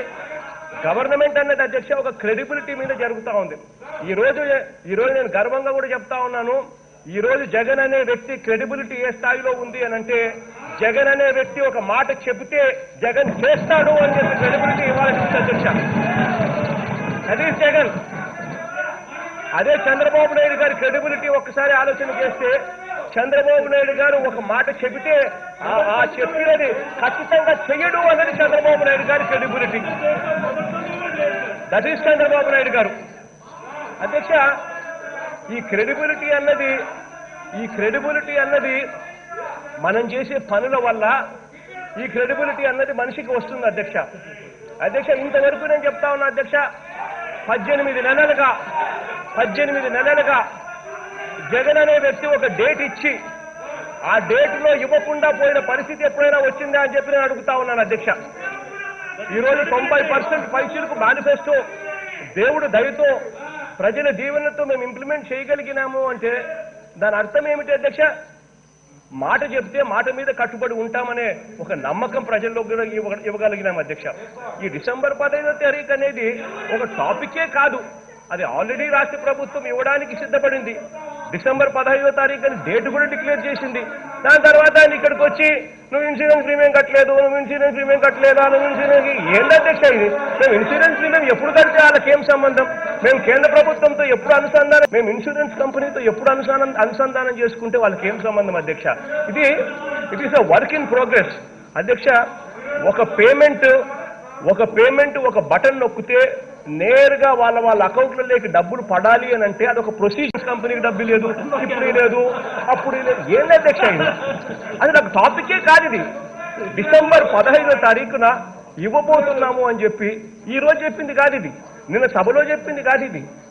అధ్యక్ష ఒక క్రెడిబిలిటీ మీద జరుగుతూ ఉంది. ఈ రోజు నేను గర్వంగా కూడా చెప్తా ఉన్నాను, ఈ రోజు జగన్ అనే వ్యక్తి క్రెడిబిలిటీ ఏ స్థాయిలో ఉంది అని అంటే, జగన్ అనే వ్యక్తి ఒక మాట చెబితే జగన్ చేస్తాడు అని చెప్పి క్రెడిబిలిటీ ఇవ్వాలని అధ్యక్ష. అది జగన్. అదే చంద్రబాబు నాయుడు గారి క్రెడిబిలిటీ ఒక్కసారి ఆలోచన చేస్తే, చంద్రబాబు నాయుడు గారు ఒక మాట చెబితే ఆ చెప్పినది ఖచ్చితంగా చెయ్యడు అన్నది చంద్రబాబు నాయుడు గారి credibility. That is Chandrababu Naidu గారు. అధ్యక్ష, ఈ క్రెడిబిలిటీ అన్నది మనం చేసే పనుల వల్ల ఈ క్రెడిబిలిటీ అన్నది మనిషికి వస్తుంది అధ్యక్ష. ఇంతవరకు నేను చెప్తా ఉన్నా అధ్యక్ష, 18 నెలలుగా జగన్ అనే వ్యక్తి ఒక డేట్ ఇచ్చి ఆ డేట్లో ఇవ్వకుండా పోయిన పరిస్థితి ఎప్పుడైనా వచ్చిందా అని చెప్పి నేను అడుగుతా ఉన్నాను అధ్యక్ష. ఈరోజు 90% పైసలకు మేనిఫెస్టో దేవుడు దయతో ప్రజల దీవెనతో మేము ఇంప్లిమెంట్ చేయగలిగినాము అంటే దాని అర్థం ఏమిటి అధ్యక్ష? మాట చెప్తే మాట మీద కట్టుబడి ఉంటామనే ఒక నమ్మకం ప్రజల్లో కూడా ఇవ్వగలిగినాం అధ్యక్ష. ఈ డిసెంబర్ 15వ తారీఖు అనేది ఒక టాపికే కాదు, అది ఆల్రెడీ రాష్ట్ర ప్రభుత్వం ఇవ్వడానికి సిద్ధపడింది. డిసెంబర్ 15వ తారీఖు అని డేట్ కూడా డిక్లేర్ చేసింది. దాని తర్వాత ఆయన ఇక్కడికి వచ్చి నువ్వు ఇన్సూరెన్స్ ప్రీమియం కట్టలేదు, నువ్వు ఇన్సూరెన్స్ ప్రీమియం కట్టలేదా, నువ్వు ఇన్సూరెన్స్ ఏంటి అధ్యక్ష ఇది? మేము ఇన్సూరెన్స్ ప్రీమియం ఎప్పుడు కడితే వాళ్ళకేం సంబంధం? మేము కేంద్ర ప్రభుత్వంతో ఎప్పుడు అనుసంధానం, మేము ఇన్సూరెన్స్ కంపెనీతో ఎప్పుడు అనుసంధానం చేసుకుంటే వాళ్ళకి ఏం సంబంధం అధ్యక్ష? It is a work in progress అధ్యక్ష. ఒక పేమెంట్ ఒక బటన్ నొక్కితే నేరుగా వాళ్ళ అకౌంట్లలోకి డబ్బులు పడాలి అని అంటే అదొక ప్రొసీజర్. కంపెనీకి డబ్బు లేదు, ఇప్పుడు లేదు, అప్పుడు లేదు, ఏంటి అధ్యక్ష ఇది? అది నాకు టాపికే కాదు. ఇది డిసెంబర్ 15వ తారీఖున ఇవ్వబోతున్నాము అని చెప్పి ఈ రోజు చెప్పింది కాదు, ఇది నిన్న సభలో చెప్పింది కాదు.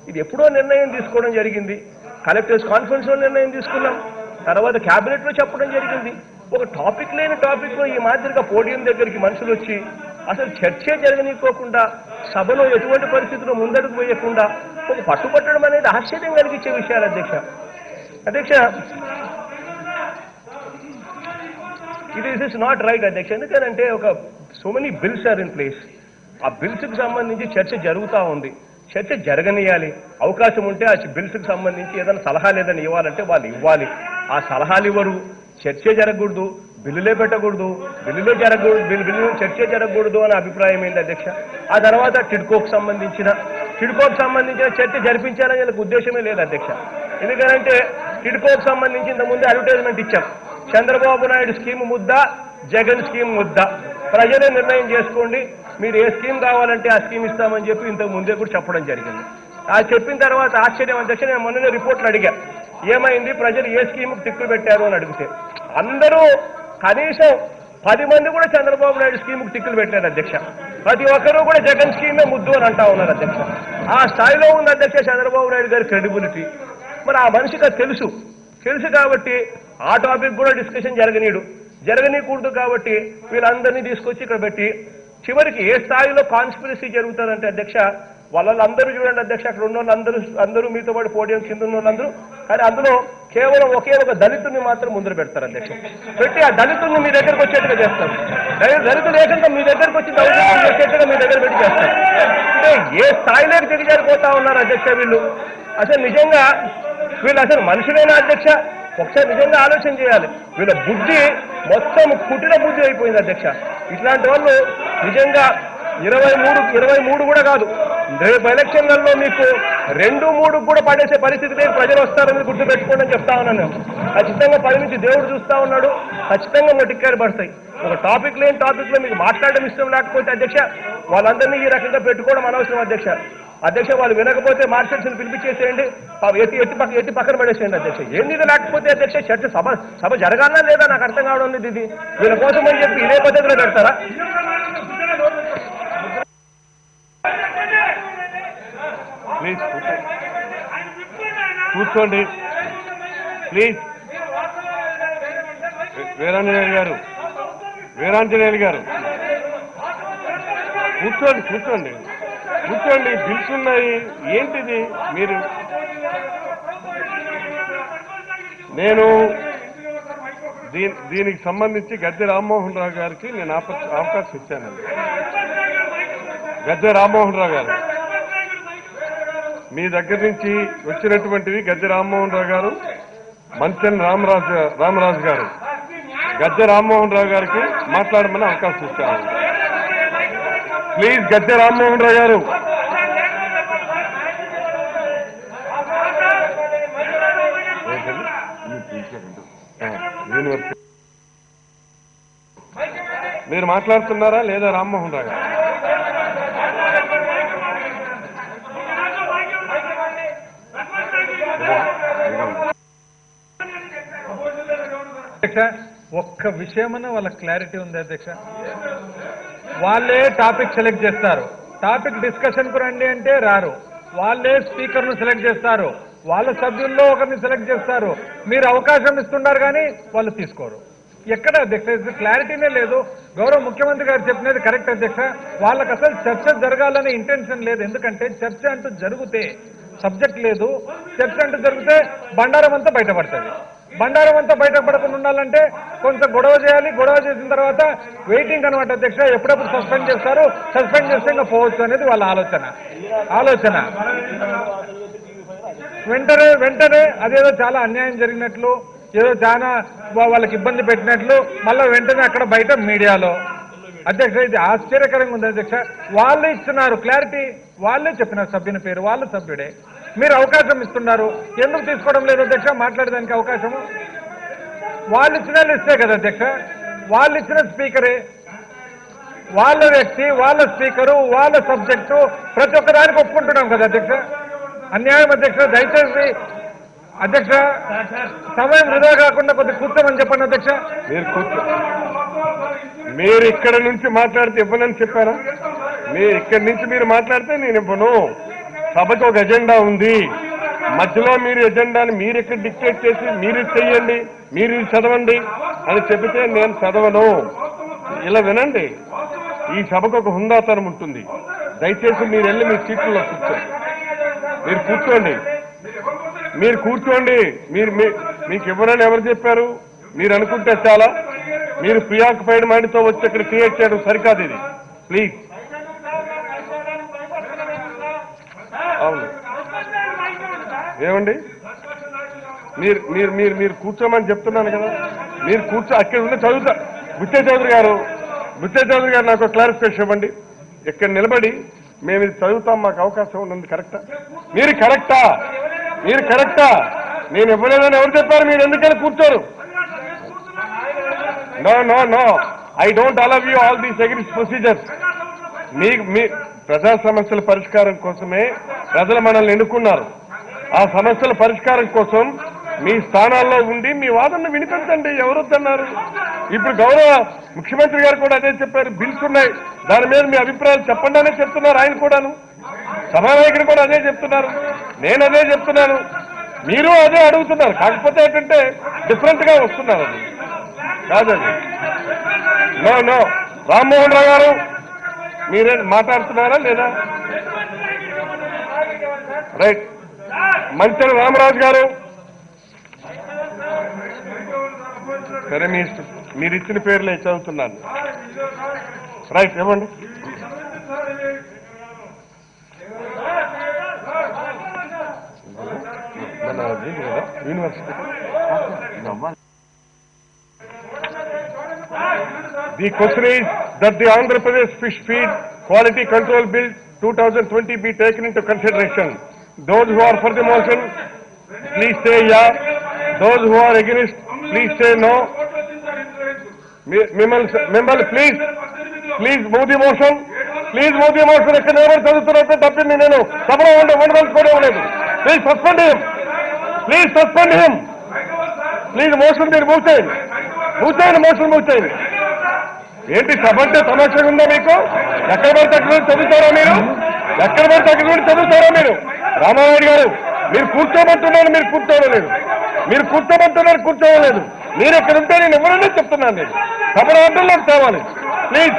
ఇది ఎప్పుడో నిర్ణయం తీసుకోవడం జరిగింది. కలెక్టర్స్ కాన్ఫరెన్స్ లో నిర్ణయం తీసుకున్నాం, తర్వాత క్యాబినెట్ లో చెప్పడం జరిగింది. ఒక టాపిక్ లేని టాపిక్ లో ఈ మాదిరిగా పోడియం దగ్గరికి మనుషులు వచ్చి అసలు చర్చే జరగనీకోకుండా, సభలో ఎటువంటి పరిస్థితుల్లో ముందడుగు వేయకుండా ఒక పట్టుబట్టడం అనేది ఆశ్చర్యం కలిగించే విషయాలు అధ్యక్ష. ఇట్ ఈస్ నాట్ రైట్ అధ్యక్ష. ఎందుకంటే so many bills are in place. ఆ బిల్స్కి సంబంధించి చర్చ జరుగుతూ ఉంది. చర్చ జరగనియాలి. అవకాశం ఉంటే ఆ బిల్స్కి సంబంధించి ఏదైనా సలహాలు ఏదైనా ఇవ్వాలంటే వాళ్ళు ఇవ్వాలి. ఆ సలహాలు ఇవ్వరు, చర్చే జరగకూడదు, బిల్లులే పెట్టకూడదు, బిల్లు చర్చే జరగకూడదు అనే అభిప్రాయం ఏంటి అధ్యక్ష? ఆ తర్వాత టిడ్కోకు సంబంధించిన చర్చ జరిపించాలని వీళ్ళకి ఉద్దేశమే లేదు అధ్యక్ష. ఎందుకంటే టిడ్కోకు సంబంధించి ఇంతకుముందు అడ్వర్టైజ్మెంట్ ఇచ్చాం. చంద్రబాబు నాయుడు స్కీమ్ ముద్ద, జగన్ స్కీమ్ ముద్ద, ప్రజలే నిర్ణయం చేసుకోండి, మీరు ఏ స్కీమ్ కావాలంటే ఆ స్కీమ్ ఇస్తామని చెప్పి ఇంతకు ముందే కూడా చెప్పడం జరిగింది. ఆ చెప్పిన తర్వాత ఆశ్చర్యం అధ్యక్ష, నేను మొన్ననే రిపోర్ట్లు అడిగా, ఏమైంది ప్రజలు ఏ స్కీమ్కి టిక్కులు పెట్టారు అని అడిగితే అందరూ కనీసం 10 మంది కూడా చంద్రబాబు నాయుడు స్కీమ్కి టిక్కులు పెట్టారు అధ్యక్ష. ప్రతి ఒక్కరూ కూడా జగన్ స్కీమే ముద్దు అని అంటా ఉన్నారు అధ్యక్ష. ఆ స్థాయిలో ఉంది అధ్యక్ష చంద్రబాబు నాయుడు గారి క్రెడిబిలిటీ. మరి ఆ మనిషికి తెలుసు కాబట్టి ఆ టాపిక్ కూడా డిస్కషన్ జరగనీకూడదు కాబట్టి వీళ్ళందరినీ తీసుకొచ్చి ఇక్కడ పెట్టి చివరికి ఏ స్థాయిలో కాన్స్పిరసీ జరుగుతుందంటే అధ్యక్ష, వాళ్ళందరూ చూడండి అధ్యక్ష, అక్కడ ఉన్న వాళ్ళందరూ మీతో పాటు పోడియం కింద ఉన్న వాళ్ళందరూ, కానీ అందులో కేవలం ఒకే ఒక దళితుడిని మాత్రం ముందర పెడతారు అధ్యక్ష. పెట్టి ఆ దళితుడిని మీ దగ్గరకు వచ్చేట్టుగా చేస్తారు. దళితులు ఏకంగా మీ దగ్గరకు వచ్చి దళితులు వచ్చేట్టుగా మీ దగ్గర పెట్టి చేస్తారు. అంటే ఏ స్థాయిలోకి దిగజారిపోతా ఉన్నారు అధ్యక్ష వీళ్ళు. అసలు నిజంగా వీళ్ళు అసలు మనుషులైన అధ్యక్ష? ఒకసారి నిజంగా ఆలోచన చేయాలి. వీళ్ళ బుద్ధి మొత్తం కుటిల బుద్ధి అయిపోయింది అధ్యక్ష. ఇట్లాంటి వాళ్ళు నిజంగా 23 కూడా కాదు, రేపు ఎలక్షన్లలో మీకు 2-3 కూడా పడేసే పరిస్థితి లేదు. ప్రజలు వస్తారని గుర్తుపెట్టుకోండి అని చెప్తా ఉన్నాను. ఖచ్చితంగా 10 నుంచి దేవుడు చూస్తా ఉన్నాడు. ఖచ్చితంగా మొటిక్కాయలు పడతాయి. ఒక టాపిక్ లేని టాపిక్లో మీకు మాట్లాడడం ఇష్టం లేకపోతే అధ్యక్ష వాళ్ళందరినీ ఈ రకంగా పెట్టుకోవడం అనవసరం అధ్యక్ష. అధ్యక్ష వాళ్ళు వినకపోతే మార్షల్స్ని పిలిపించేసేయండి, ఎట్టి పక్కన పడేసేయండి అధ్యక్ష. ఏంది ఇది లేకపోతే అధ్యక్ష చర్చ సభ జరగాలా లేదా నాకు అర్థం కావడం లేదు. ఇది వీళ్ళ కోసం అని చెప్పి ఇదే పద్ధతిలో పెడతారా? ప్లీజ్ కూర్చోండి ప్లీజ్. వీరాంజనేయులు గారు కూర్చోండి. బిల్స్ ఉన్నాయి. ఏంటిది మీరు? నేను దీనికి సంబంధించి గద్దె రామ్మోహన్ రావు గారికి నేను అవకాశం ఇచ్చానండి. గద్దె రామ్మోహన్ రావు గారు, మీ దగ్గర నుంచి వచ్చినటువంటివి గద్దె రామ్మోహన్ రావు గారు, మంచెన్ రామరాజు గారు, గద్దె రామ్మోహన్ రావు గారికి మాట్లాడమని అవకాశం ఇచ్చాను. ప్లీజ్ గద్దె రామ్మోహన్ రావు గారు. మీరు మాట్లాడుతున్నారా లేదా రామ్మోహన్ రావు గారు? అధ్యక్ష, ఒక్క విషయమన్నా వాళ్ళ క్లారిటీ ఉంది అధ్యక్ష. వాళ్ళే టాపిక్ సెలెక్ట్ చేస్తారు. టాపిక్ డిస్కషన్ కు రండి అంటే రారు. వాళ్ళే స్పీకర్ ను సెలెక్ట్ చేస్తారు. వాళ్ళ సభ్యుల్లో ఒకరిని సెలెక్ట్ చేస్తారు. మీరు అవకాశం ఇస్తున్నారు కానీ వాళ్ళు తీసుకోరు. ఎక్కడ అధ్యక్ష క్లారిటీనే లేదు. గౌరవ ముఖ్యమంత్రి గారు చెప్పినది కరెక్ట్ అధ్యక్ష. వాళ్ళకి అసలు చర్చ జరగాలనే ఇంటెన్షన్ లేదు. ఎందుకంటే చర్చ అంటూ జరిగితే సబ్జెక్ట్ లేదు. చర్చ అంటూ జరిగితే బండారం అంతా బయటపడుతుంది. బండారం అంతా బయటపడకుండా ఉండాలంటే కొంత గొడవ చేయాలి. గొడవ చేసిన తర్వాత వెయిటింగ్ అనమాట అధ్యక్ష. ఎప్పుడెప్పుడు సస్పెండ్ చేస్తారు, సస్పెండ్ చేస్తే ఇంకా పోవచ్చు అనేది వాళ్ళ ఆలోచన. వెంటనే అదేదో చాలా అన్యాయం జరిగినట్లు, ఏదో చాలా వాళ్ళకి ఇబ్బంది పెట్టినట్లు మళ్ళీ వెంటనే అక్కడ బయట మీడియాలో. అధ్యక్ష ఇది ఆశ్చర్యకరంగా ఉంది అధ్యక్ష. వాళ్ళు ఇస్తున్నారు క్లారిటీ, వాళ్ళే చెప్పినారు సభ్యుని పేరు, వాళ్ళు సభ్యుడే. మీరు అవకాశం ఇస్తున్నారు, ఎందుకు తీసుకోవడం లేదు అధ్యక్ష మాట్లాడడానికి అవకాశము? వాళ్ళు ఇచ్చిన లిస్టే కదా అధ్యక్ష, వాళ్ళు ఇచ్చిన స్పీకరే, వాళ్ళ వ్యక్తి, వాళ్ళ స్పీకరు, వాళ్ళ సబ్జెక్టు, ప్రతి ఒక్క దానికి ఒప్పుకుంటున్నాం కదా అధ్యక్ష. అన్యాయం అధ్యక్ష. దయచేసి అధ్యక్ష సమయం వృధా కాకుండా కొద్దిగా కూర్చోమని చెప్పండి అధ్యక్ష. మీరు ఇక్కడ నుంచి మాట్లాడితే ఇవ్వనని చెప్పారా? మీరు ఇక్కడి నుంచి మీరు మాట్లాడితే నేను ఇవ్వను. సభకు ఒక ఎజెండా ఉంది. మధ్యలో మీరు ఎజెండాని మీరు ఇక్కడ డిక్టేట్ చేసి మీరు చెయ్యండి, మీరు చదవండి అని చెబితే నేను చదవను. ఇలా వినండి, ఈ సభకు ఒక హుందాతనం ఉంటుంది. దయచేసి మీరు వెళ్ళి మీ సీట్లలో కూర్చోండి. మీరు కూర్చోండి. మీకు ఇవ్వనని ఎవరు చెప్పారు? మీరు అనుకుంటే చాలా. మీరు ప్రియాక్యుపైడ్ మైండ్తో వచ్చి ఇక్కడ క్రియేట్ చేయడం సరికాదు. ఇది ప్లీజ్. అవును ఏమండి, మీరు కూర్చోమని చెప్తున్నాను కదా. మీరు అక్కడ ఉండి చదువుతా. బుచ్చయ్య చౌదరి గారు నాకు క్లారిఫికేషన్ ఇవ్వండి. ఇక్కడ నిలబడి మేము ఇది చదువుతాం, మాకు అవకాశం ఉన్నది. కరెక్టా? మీరు కరెక్టా? నేను ఇవ్వలేదని ఎవరు చెప్పారు? మీరు ఎందుకని కూర్చోరు? No I don't allow you all these agreed procedures. మీ ప్రజా సమస్యల పరిష్కారం కోసమే ప్రజలు మనల్ని ఎన్నుకున్నారు. ఆ సమస్యల పరిష్కారం కోసం మీ స్థానాల్లో ఉండి మీ వాదనను వినిపించండి. ఎవరొద్దన్నారు? ఇప్పుడు గౌరవ ముఖ్యమంత్రి గారు కూడా అదే చెప్పారు. బిల్స్ ఉన్నాయి, దాని మీద మీ అభిప్రాయాలు చెప్పండి అనే చెప్తున్నారు. ఆయన కూడాను, సభానాయకుడు కూడా అదే చెప్తున్నారు, నేను అదే చెప్తున్నాను, మీరు అదే అడుగుతున్నారు. కాకపోతే ఏంటంటే డిఫరెంట్ గా వస్తున్నారు. అది కాదండి. నో రామ్మోహన్ రావు గారు, మీరే మాట్లాడుతున్నారా లేదా? రైట్. మంచెల రామరాజు గారు, సరే మీరు ఇచ్చిన పేర్లే చదువుతున్నాను. రైట్, ఇవ్వండి. University The question is that the Andhra Pradesh Fish Feed Quality Control Bill 2020 be taken into consideration. Those who are for the motion, please say yeah. Those who are against, please say no. Member, please move the motion. Please move the motion. ఇక్కడ ఎవరు చదువుతున్నట్టు తప్పింది నేను సభలో ఉండదలుచుకోవడం లేదు. Please suspend him. Please suspend him. Please motion మీరు move చేయండి. Motion move చేయండి. ఏంటి సభ అంటే తమాషగా ఉందా మీకు? ఎక్కడ పడితే అక్కడ చదువుతారా మీరు? ఎక్కడ పడితే అక్కడ చదువుతారా మీరు? రామారాయుడు గారు మీరు కూర్చోమంటున్నారు, మీరు కూర్చోవలేదు. మీరు కూర్చోమంటున్నారు, కూర్చోవలేదు. మీరు ఎక్కడ ఉంటే నేను ఎవరన్నా చెప్తున్నాను. నేను సభ ఆటల్లోకి తేవాలి ప్లీజ్.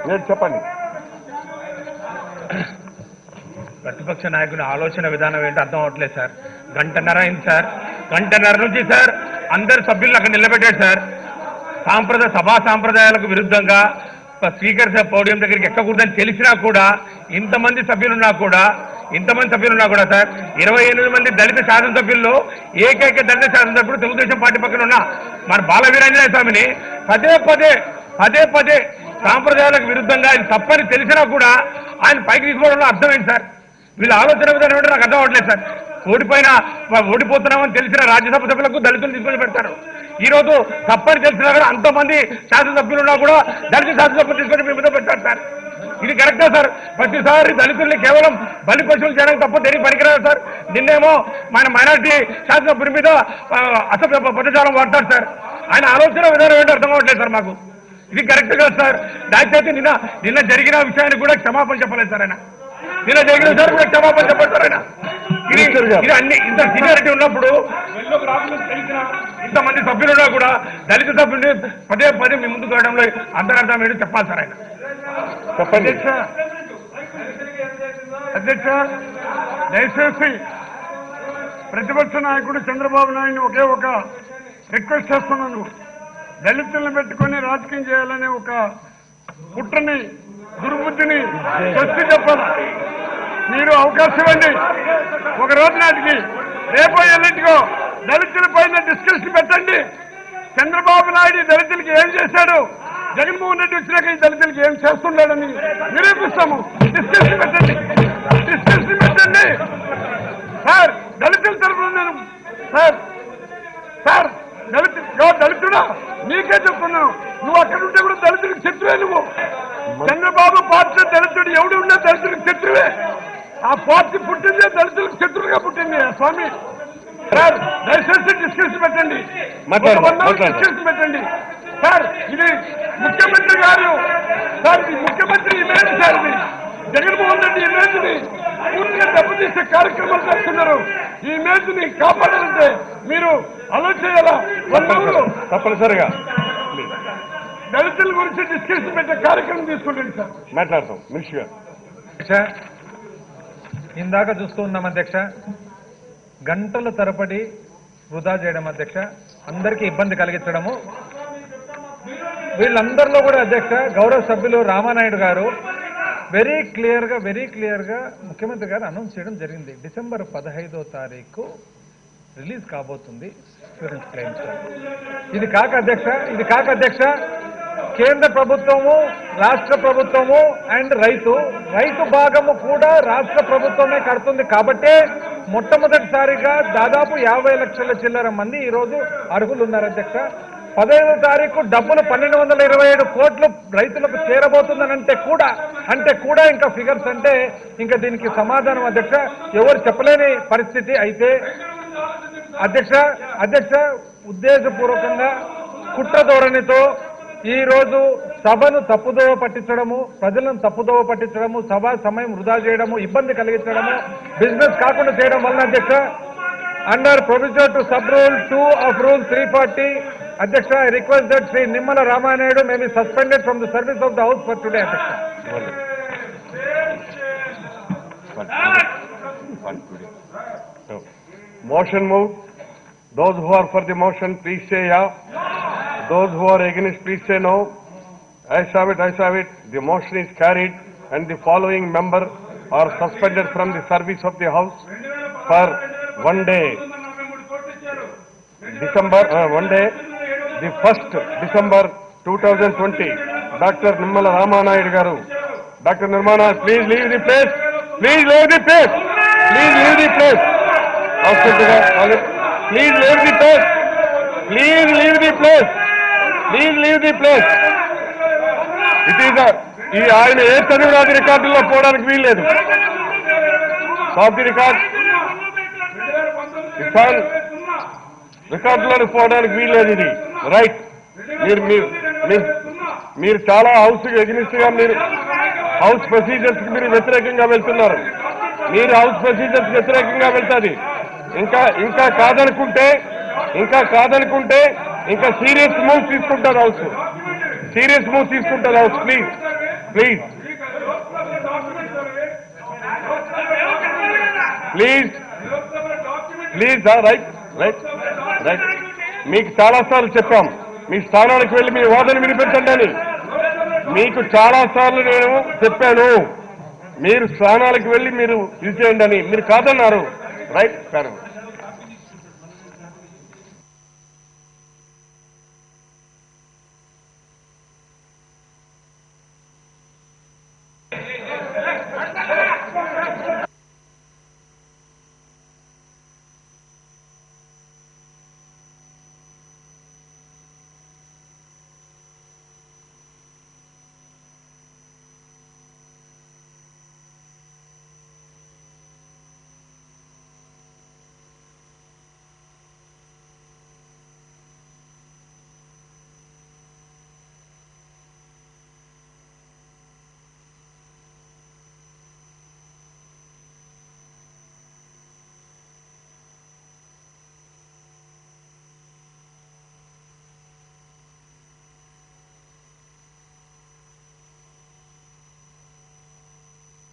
నేను చెప్పండి. ప్రతిపక్ష నాయకుని ఆలోచన విధానం ఏంటో అర్థం అవట్లేదు సార్. గంటన్నర అయింది సార్. గంటన్నర నుంచి సార్ అందరు సభ్యులను అక్కడ నిలబెట్టాడు సార్. సభా సాంప్రదాయాలకు విరుద్ధంగా స్పీకర్ పోడియం దగ్గరికి ఎక్కకూడదని తెలిసినా కూడా ఇంతమంది సభ్యులున్నా కూడా సార్ 28 మంది దళిత శాసనసభ్యుల్లో ఏకైక దళిత శాసనసభ్యుడు తెలుగుదేశం పార్టీ పక్కన ఉన్న మన బాల వీరాంజనేయ స్వామిని పదే పదే సాంప్రదాయాలకు విరుద్ధంగా ఆయన తప్పని తెలిసినా కూడా ఆయన పైకి తీసుకోవడంలో అర్థం ఏంటి సార్? వీళ్ళ ఆలోచన విధానం ఏంటో నాకు అర్థం అవ్వట్లేదు సార్. ఓడిపోతున్నామని తెలిసిన రాజ్యసభ సభ్యులకు దళితులు తీసుకొని పెడతారు. ఈ రోజు తప్పని తెలిసినా కూడా అంతమంది శాసనసభ్యులు ఉన్నా కూడా దళిత శాసనసభ్యులు తీసుకొని మీ మీద పెట్టారు సార్. ఇది కరెక్టా సార్? ప్రతిసారి దళితుల్ని కేవలం బలి పశువులు చేయడానికి తప్ప దేనికి పనికిరాదు సార్. నిన్నేమో మన మైనార్టీ శాసనసభ్యుల మీద అసభ్య పదజాలం వాడతారు సార్. ఆయన ఆలోచన విధానం ఏంటో అర్థం అవ్వట్లేదు సార్ మాకు. ఇది కరెక్ట్ కాదు సార్. దయచేసి నిన్న జరిగిన విషయానికి కూడా క్షమాపణ చెప్పలేదు సార్ ఆయన. నిన్న జరిగిన విషయాన్ని కూడా క్షమాపణ చెప్పారు సార్ ఆయన. ఇది అన్ని ఇంత సీనియారిటీ ఉన్నప్పుడు ఇంతమంది సభ్యులు ఉన్నా కూడా దళిత సభ్యుల్ని పదే మీ ముందుకు రావడంలో అంతరార్థం ఏంటో చెప్పాలి సార్ ఆయన. చెప్పండి అధ్యక్ష, దయచేసి ప్రతిపక్ష నాయకుడు చంద్రబాబు నాయుడు ఒకే ఒక రిక్వెస్ట్ చేస్తున్నాను. దళితులను పెట్టుకొని రాజకీయం చేయాలనే ఒక కుట్రని, దుర్బుద్ధిని స్పష్టి చెప్పాలి. మీరు అవకాశం ఇవ్వండి. ఒక రోజు నాటికి రేపో ఎన్నింటికో దళితుల పైన డిస్కషన్ పెట్టండి. చంద్రబాబు నాయుడు దళితులకి ఏం చేశాడు, జగన్మోహన్ రెడ్డి వచ్చినాక ఈ దళితులకి ఏం చేస్తున్నాడని నిరూపిస్తాము. డిస్కషన్ పెట్టండి సార్. దళితుల తరఫున నేను సార్ దళితుడా నీకే చెప్తున్నావు. నువ్వు అక్కడ ఉంటే కూడా దళితులకు శత్రువే. నువ్వు చంద్రబాబు పార్టీలో దళితుడు ఎవడు ఉన్నా దళితులకు శత్రువే. ఆ పార్టీ పుట్టిందే దళితులకు శత్రువుగా పుట్టింది స్వామి. సార్ దయచేసి డిస్కషన్ పెట్టండి. డిస్కషన్ పెట్టండి సార్. ఇది ముఖ్యమంత్రి గారు సార్, ఇది ముఖ్యమంత్రి ఇమేజ్ సార్. ఇది జగన్మోహన్ రెడ్డి ఇమేజ్ ని పూర్తిగా దెబ్బతీసే కార్యక్రమాలు చేస్తున్నారు. ఈ ఇమేజ్ ని కాపాడాలంటే మీరు ఆలోచన చేయాలా? 1 అవర్ తప్పనిసరిగా దళితుల గురించి డిస్కషన్ పెట్టే కార్యక్రమం తీసుకుంటుంది సార్. మాట్లాడతాం మినిషి గారు. ఇందాక చూస్తూ ఉన్నాం అధ్యక్ష, గంటల తరబడి వృధా చేయడం అధ్యక్ష, అందరికీ ఇబ్బంది కలిగించడము. వీళ్ళందరిలో కూడా అధ్యక్ష గౌరవ సభ్యులు రామానాయుడు గారు వెరీ క్లియర్ గా ముఖ్యమంత్రి గారు అనౌన్స్ చేయడం జరిగింది. డిసెంబర్ 15వ తారీఖు రిలీజ్ కాబోతుంది ఇన్సూరెన్స్ క్లెయిమ్స్. ఇది కాక అధ్యక్ష కేంద్ర ప్రభుత్వము, రాష్ట్ర ప్రభుత్వము అండ్ రైతు భాగము కూడా రాష్ట్ర ప్రభుత్వమే కడుతుంది. కాబట్టే మొట్టమొదటిసారిగా దాదాపు 50 లక్షల చిల్లర మంది ఈరోజు అర్హులు ఉన్నారు అధ్యక్ష. 15వ తారీఖు డబ్బులు 1227 కోట్లు రైతులకు చేరబోతుందని అంటే కూడా ఇంకా ఫిగర్స్ అంటే ఇంకా దీనికి సమాధానం అధ్యక్ష ఎవరు చెప్పలేని పరిస్థితి. అయితే అధ్యక్ష ఉద్దేశపూర్వకంగా కుట్ర ధోరణితో ఈ రోజు సభను తప్పుదోవ పట్టించడము, ప్రజలను తప్పుదోవ పట్టించడము, సభ సమయం వృధా చేయడము, ఇబ్బంది కలిగించడము, బిజినెస్ కాకుండా చేయడం వలన అధ్యక్ష under provision to sub rule 2 of rule 340 అధ్యక్ష I request that Shri Nimmala Ramanaidu may be suspended from the service of the house for today అధ్యక్ష. Motion moved. Those who are for the motion, please say yeah. Those who are against, please say no. Ayes have it. The motion is carried, and the following member are suspended from the service of the House for 1 day. The 1st December 2020. Dr. Nimmala Ramanayudu garu. Dr. Nirmala, please leave the place. Please leave the place. House Speaker, please leave the place. Please leave the place. Please leave the place. It is ఈ ఆయన ఏ చదివినాది రికార్డుల్లో పోవడానికి వీల్లేదు. Stop the record. రికార్డులో పోవడానికి వీల్లేదు ఇది. Right. మీరు చాలా హౌస్ ఎగ్నిస్ట్ గా మీరు హౌస్ ప్రొసీజర్స్ కి మీరు వ్యతిరేకంగా వెళ్తున్నారు. మీరు హౌస్ ప్రొసీజర్స్ వ్యతిరేకంగా వెళ్తాది. ఇంకా కాదనుకుంటే ఇంకా సీరియస్ మూవ్ తీసుకుంటారు హౌస్. సీరియస్ మూవ్ తీసుకుంటారు house. Please please please please right right right. మీకు చాలాసార్లు చెప్పాం మీ స్థానానికి వెళ్ళి మీ వాదన వినిపించండి అని. మీకు చాలాసార్లు నేను చెప్పాను మీరు స్థానాలకు వెళ్ళి మీరు ఇది చేయండి అని. మీరు కాదన్నారు. Right sir.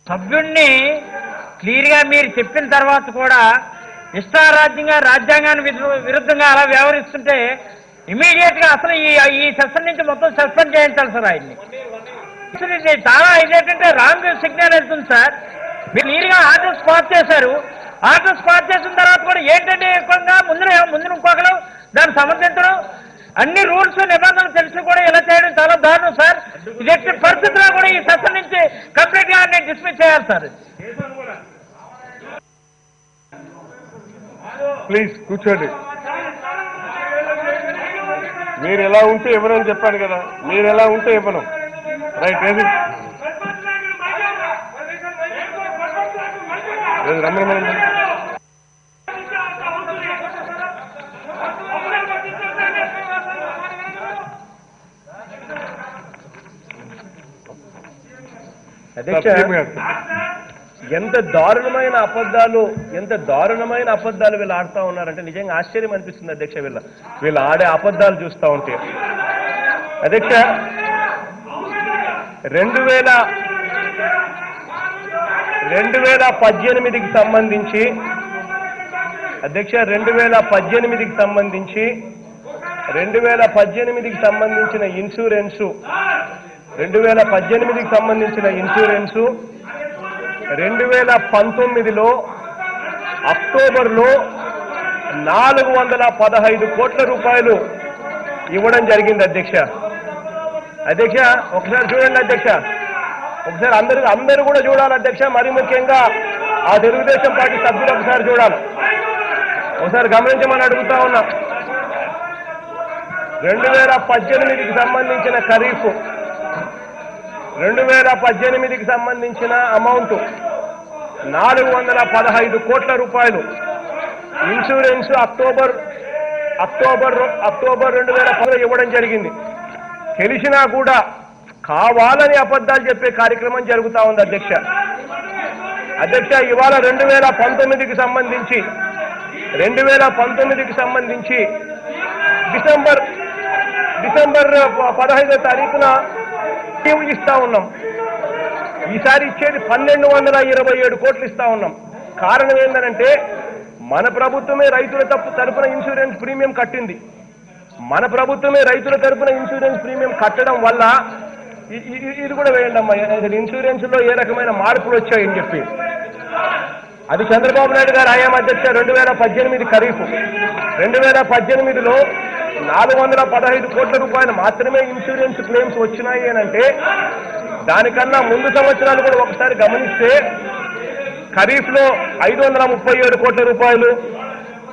సభ్యుణ్ణి క్లియర్ గా మీరు చెప్పిన తర్వాత కూడా ఇష్టారాజ్యంగా రాజ్యాంగానికి విరుద్ధంగా అలా వ్యవహరిస్తుంటే ఇమీడియట్ గా అసలు ఈ సెషన్ నుంచి మొత్తం సస్పెండ్ చేయించాలి సార్ ఆయన్ని. ఇది చాలా ఇదేంటంటే రాంగ్ సిగ్నల్ వెళ్తుంది సార్. మీరు క్లియర్ గా ఆర్డర్స్ పాస్ చేశారు. ఆర్డర్స్ పాస్ చేసిన తర్వాత కూడా ఏంటంటే ఎక్కువగా ముందు ఇంకొకరు దాన్ని సమర్థించడం, అన్ని రూల్స్ నిబంధనలు తెలిసి కూడా ఇలా చేయడం చాలా దారుణం సార్. ఇది ఎట్టి పరిస్థితుల్లో కూడా ఈ సెషన్ నుంచి కంప్లీట్ గా నేను డిస్మిస్ చేయాలి సార్. ప్లీజ్ కూర్చోండి. మీరు ఎలా ఉంటే ఇవ్వనని చెప్పాను కదా. మీరు ఎలా ఉంటే ఇవ్వను. రైట్. ఏది రమ్మని అధ్యక్ష, ఎంత దారుణమైన అబద్ధాలు వీళ్ళు ఆడుతూ ఉన్నారంటే నిజంగా ఆశ్చర్యం అనిపిస్తుంది అధ్యక్ష. వీళ్ళు ఆడే అబద్ధాలు చూస్తూ ఉంటే. అధ్యక్ష, 2018కి సంబంధించి అధ్యక్ష 2018కి సంబంధించిన ఇన్సూరెన్సు 2019లో అక్టోబర్లో 415 కోట్ల రూపాయలు ఇవ్వడం జరిగింది అధ్యక్ష. ఒకసారి చూడండి అధ్యక్ష. ఒకసారి అందరూ కూడా చూడాలి అధ్యక్ష. మరి ముఖ్యంగా ఆ తెలుగుదేశం పార్టీ సభ్యులు ఒకసారి చూడాలి. ఒకసారి గమనించమని అడుగుతా ఉన్నా. 2018కి సంబంధించిన ఖరీఫ్ 2018కి సంబంధించిన అమౌంట్ 415 కోట్ల రూపాయలు ఇన్సూరెన్స్ అక్టోబర్ 2010 ఇవ్వడం జరిగింది. తెలిసినా కూడా కావాలని అబద్ధాలు చెప్పే కార్యక్రమం జరుగుతూ ఉంది అధ్యక్ష. ఇవాళ 2019కి సంబంధించి డిసెంబర్ 15వ తారీఖున ఇస్తా ఉన్నాం. ఈసారి ఇచ్చేది 1227 కోట్లు ఇస్తా ఉన్నాం. కారణం ఏంటంటే మన ప్రభుత్వమే రైతుల తరపున ఇన్సూరెన్స్ ప్రీమియం కట్టింది. కట్టడం వల్ల ఇది కూడా వేయండి అమ్మా. ఇన్సూరెన్స్ లో ఏ రకమైన మార్పులు వచ్చాయని చెప్పి అది చంద్రబాబు నాయుడు గారు హయాం అధ్యక్ష. 2018 ఖరీఫ్ 2018లో 415 కోట్ల రూపాయలు మాత్రమే ఇన్సూరెన్స్ క్లెయిమ్స్ వచ్చినాయి అని అంటే దానికన్నా ముందు సంవత్సరాలు కూడా ఒకసారి గమనిస్తే ఖరీఫ్లో 537 కోట్ల రూపాయలు,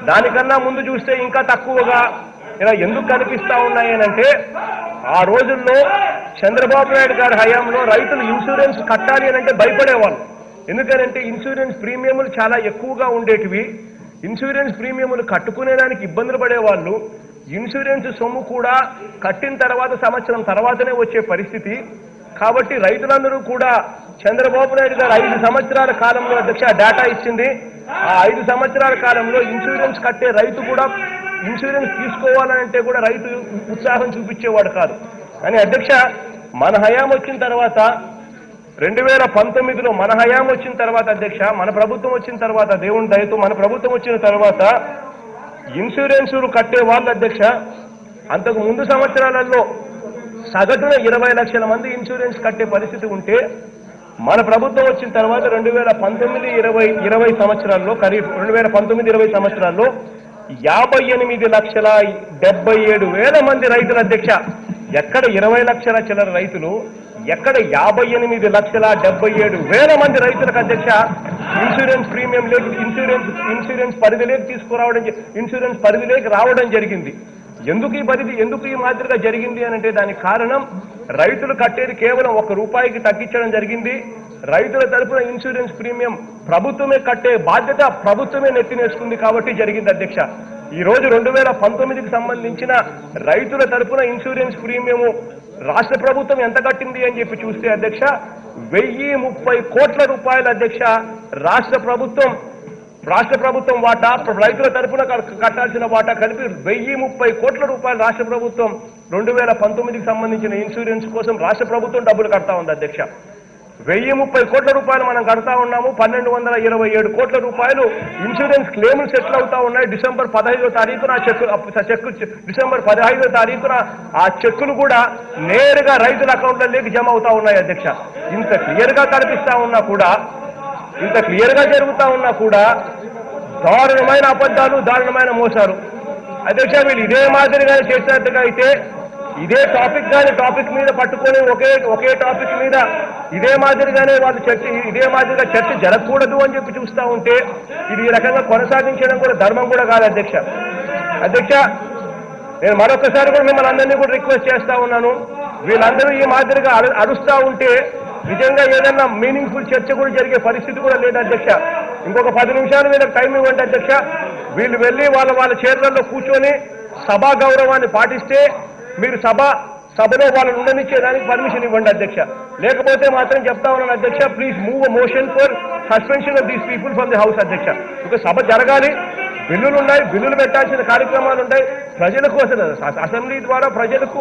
దానికన్నా ముందు చూస్తే ఇంకా తక్కువగా ఇలా ఎందుకు కనిపిస్తా ఉన్నాయనంటే ఆ రోజుల్లో చంద్రబాబు నాయుడు గారి హయాంలో రైతులు ఇన్సూరెన్స్ కట్టాలి అని అంటే భయపడేవాళ్ళు. ఎందుకనంటే ఇన్సూరెన్స్ ప్రీమియంలు చాలా ఎక్కువగా ఉండేటివి. ఇన్సూరెన్స్ ప్రీమియంలు కట్టుకునేదానికి ఇబ్బందులు పడేవాళ్ళు. ఇన్సూరెన్స్ సొమ్ము కూడా కట్టిన తర్వాత సంవత్సరం తర్వాతనే వచ్చే పరిస్థితి. కాబట్టి రైతులందరూ కూడా చంద్రబాబు నాయుడు గారు 5 సంవత్సరాల కాలంలో అధ్యక్ష డేటా ఇచ్చింది. ఆ 5 సంవత్సరాల కాలంలో ఇన్సూరెన్స్ కట్టే రైతు కూడా ఇన్సూరెన్స్ తీసుకోవాలంటే కూడా రైతు ఉత్సాహం చూపించేవాడు కాదు. కానీ అధ్యక్ష మన హయాం వచ్చిన తర్వాత 2019లో మన హయాం వచ్చిన తర్వాత అధ్యక్ష మన ప్రభుత్వం వచ్చిన తర్వాత దేవుని దయతో మన ప్రభుత్వం వచ్చిన తర్వాత ఇన్సూరెన్సులు కట్టే వాళ్ళు అధ్యక్ష అంతకు ముందు సంవత్సరాలలో సగటున 20 లక్షల మంది ఇన్సూరెన్స్ కట్టే పరిస్థితి ఉంటే మన ప్రభుత్వం వచ్చిన తర్వాత 2019-20 సంవత్సరాల్లో ఖరీఫ్ 2019-20 సంవత్సరాల్లో 58,77,000 మంది రైతులు అధ్యక్ష. ఎక్కడ 20 లక్షల చిల్లర రైతులు, ఎక్కడ 58,77,000 మంది రైతులకు అధ్యక్ష ఇన్సూరెన్స్ ప్రీమియం లేక ఇన్సూరెన్స్ పరిధిలోకి తీసుకురావడం, ఇన్సూరెన్స్ పరిధిలోకి రావడం జరిగింది. ఎందుకు ఈ మాదిరిగా జరిగింది అని అంటే దానికి కారణం రైతులు కట్టేది కేవలం ₹1 తగ్గించడం జరిగింది. రైతుల తరపున ఇన్సూరెన్స్ ప్రీమియం ప్రభుత్వమే కట్టే బాధ్యత ప్రభుత్వమే నెత్తినేసుకుంది కాబట్టి జరిగింది అధ్యక్ష. ఈ రోజు 2019కి సంబంధించిన రైతుల తరపున ఇన్సూరెన్స్ ప్రీమియం రాష్ట్ర ప్రభుత్వం ఎంత కట్టింది అని చెప్పి చూస్తే అధ్యక్ష 1030 కోట్ల రూపాయలు అధ్యక్ష రాష్ట్ర ప్రభుత్వం వాటా, రైతుల తరపున కట్టాల్సిన వాటా కలిపి 1030 కోట్ల రూపాయలు రాష్ట్ర ప్రభుత్వం 2019కి సంబంధించిన ఇన్సూరెన్స్ కోసం రాష్ట్ర ప్రభుత్వం డబ్బులు కడతా ఉంది అధ్యక్ష. 1030 కోట్ల రూపాయలు మనం కడతా ఉన్నాము. 1227 కోట్ల రూపాయలు ఇన్సూరెన్స్ క్లెయిమ్లు సెటిల్ అవుతా ఉన్నాయి. డిసెంబర్ 15వ తారీఖున డిసెంబర్ 15వ తారీఖున ఆ చెక్కులు కూడా నేరుగా రైతుల అకౌంట్లలోకి జమ అవుతా ఉన్నాయి అధ్యక్ష. ఇంత క్లియర్గా కనిపిస్తా ఉన్నా కూడా, ఇంత క్లియర్గా జరుగుతా ఉన్నా కూడా దారుణమైన అబద్ధాలు, దారుణమైన మోసాలు అధ్యక్ష. వీళ్ళు ఇదే మాదిరిగానే చేసినట్టుగా అయితే ఇదే టాపిక్ మీద పట్టుకొని ఒకే టాపిక్ మీద ఇదే మాదిరిగానే వాళ్ళు ఇదే మాదిరిగా చర్చ జరగకూడదు అని చెప్పి చూస్తూ ఉంటే ఇది ఈ రకంగా కొనసాగించడం కూడా ధర్మం కూడా కాదు అధ్యక్ష. నేను మరొకసారి కూడా మిమ్మల్ని అందరినీ కూడా రిక్వెస్ట్ చేస్తా ఉన్నాను. వీళ్ళందరూ ఈ మాదిరిగా అరుస్తూ ఉంటే నిజంగా ఏదైనా మీనింగ్ఫుల్ చర్చ కూడా జరిగే పరిస్థితి కూడా లేదు అధ్యక్ష. ఇంకొక 10 నిమిషాలు వీళ్ళకి టైం ఇవ్వండి అధ్యక్ష. వీళ్ళు వెళ్ళి వాళ్ళ చైర్లలో కూర్చొని సభా గౌరవాన్ని పాటిస్తే మీరు సభలో వాళ్ళని ఉండనిచ్చేదానికి పర్మిషన్ ఇవ్వండి అధ్యక్ష. లేకపోతే మాత్రం చెప్తా ఉన్నాను అధ్యక్ష, please move motion for suspension of these people from the house అధ్యక్ష. ఒక సభ జరగాలి, బిల్లులు ఉన్నాయి, బిల్లులు పెట్టాల్సిన కార్యక్రమాలు ఉంటాయి. ప్రజలకు అసలు అసెంబ్లీ ద్వారా ప్రజలకు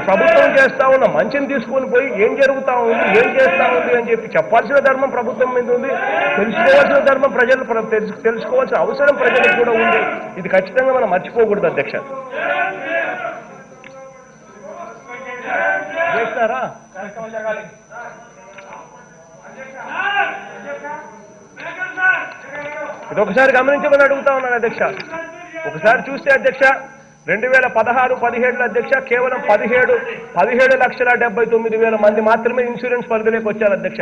ప్రభుత్వం చేస్తా ఉన్న మంచిని తీసుకొని పోయి ఏం జరుగుతా ఉంది, ఏం చేస్తా ఉంది అని చెప్పి చెప్పాల్సిన ధర్మం ప్రభుత్వం మీద ఉంది. తెలుసుకోవాల్సిన ధర్మం ప్రజలు తెలుసుకోవాల్సిన అవసరం ప్రజలకు కూడా ఉంది. ఇది ఖచ్చితంగా మనం మర్చిపోకూడదు అధ్యక్ష. చేస్తారా ఇది ఒకసారి గమనించమని అడుగుతా ఉన్నాను అధ్యక్ష. ఒకసారి చూస్తే అధ్యక్ష 2016-17 అధ్యక్ష కేవలం 17,79,000 మంది మాత్రమే ఇన్సూరెన్స్ పరిధిలోకి వచ్చారు అధ్యక్ష.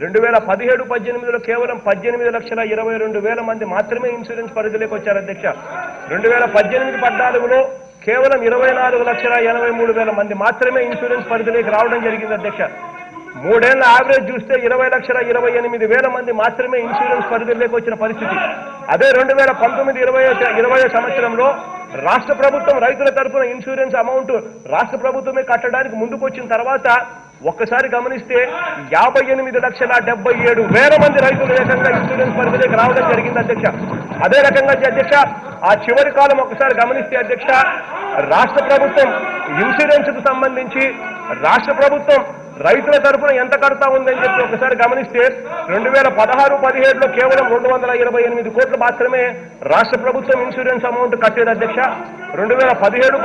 2017-18లో కేవలం 18,22,000 మంది మాత్రమే ఇన్సూరెన్స్ పరిధిలోకి వచ్చారు అధ్యక్ష. 2018-14లో కేవలం 24,83,000 మంది మాత్రమే ఇన్సూరెన్స్ పరిధిలోకి రావడం జరిగింది అధ్యక్ష. 3 ఏళ్ల యావరేజ్ చూస్తే 20,28,000 మంది మాత్రమే ఇన్సూరెన్స్ పరిధిలోకి వచ్చిన పరిస్థితి. అదే 2019-20 సంవత్సరంలో రాష్ట్ర ప్రభుత్వం రైతుల తరఫున ఇన్సూరెన్స్ అమౌంట్ రాష్ట్ర ప్రభుత్వమే కట్టడానికి ముందుకు వచ్చిన తర్వాత ఒక్కసారి గమనిస్తే 58,70,000 మంది రైతులు ఏకంగా ఇన్సూరెన్స్ పరిధిలోకి రావడం జరిగింది అధ్యక్ష. అదే రకంగా అధ్యక్ష ఆ చివరి కాలం ఒక్కసారి గమనిస్తే అధ్యక్ష రాష్ట్ర ప్రభుత్వం ఇన్సూరెన్స్ కు సంబంధించి రాష్ట్ర ప్రభుత్వం రైతుల తరఫున ఎంత కడతా ఉందని చెప్పి ఒకసారి గమనిస్తే 2016-17లో కేవలం 228 కోట్లు మాత్రమే రాష్ట్ర ప్రభుత్వం ఇన్సూరెన్స్ అమౌంట్ కట్టేది అధ్యక్ష. 2017-18లో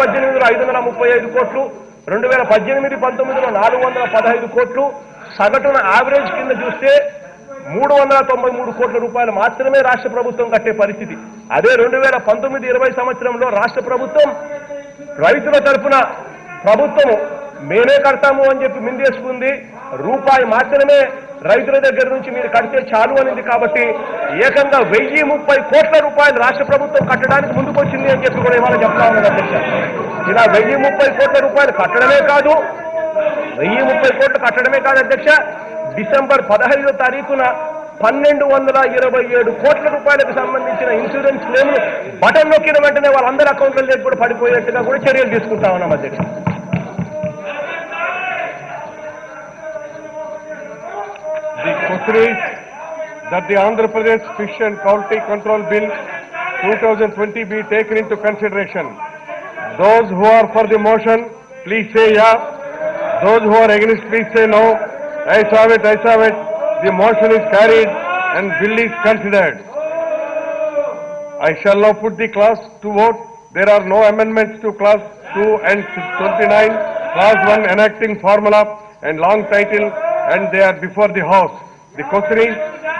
535 కోట్లు, 2018-19లో 415 కోట్లు, సగటున యావరేజ్ కింద చూస్తే 393 కోట్ల రూపాయలు మాత్రమే రాష్ట్ర ప్రభుత్వం కట్టే పరిస్థితి. అదే 2019-20 సంవత్సరంలో రాష్ట్ర ప్రభుత్వం రైతుల తరఫున ప్రభుత్వము మేమే కడతాము అని చెప్పి మిందేసుకుంది. రూపాయి మాత్రమే రైతుల దగ్గర నుంచి మీరు కడితే చాలు అనింది కాబట్టి ఏకంగా 1030 కోట్ల రూపాయలు రాష్ట్ర ప్రభుత్వం కట్టడానికి ముందుకు వచ్చింది అని చెప్పి కూడా ఇవాళ చెప్తా ఉన్నాను అధ్యక్ష. ఇలా 1030 కోట్ల రూపాయలు కట్టడమే కాదు, 1030 కోట్లు కట్టడమే కాదు అధ్యక్ష, డిసెంబర్ 15వ తారీఖున 1227 కోట్ల రూపాయలకు సంబంధించిన ఇన్సూరెన్స్ క్లెయిమ్లు బటన్ నొక్కిన వెంటనే వాళ్ళందరి అకౌంట్ల కూడా పడిపోయేట్టుగా కూడా చర్యలు తీసుకుంటా ఉన్నాం అధ్యక్ష. The question is that the Andhra Pradesh Fish and Poultry Control Bill 2020 be taken into consideration. Those who are for the motion, please say yeah. Those who are against, please say no. Ayes have it, ayes have it. The motion is carried and bill is considered. I shall now put the class to vote. There are no amendments to class 2 and 29, class 1 enacting formula and long title, and they are before the House. The question is,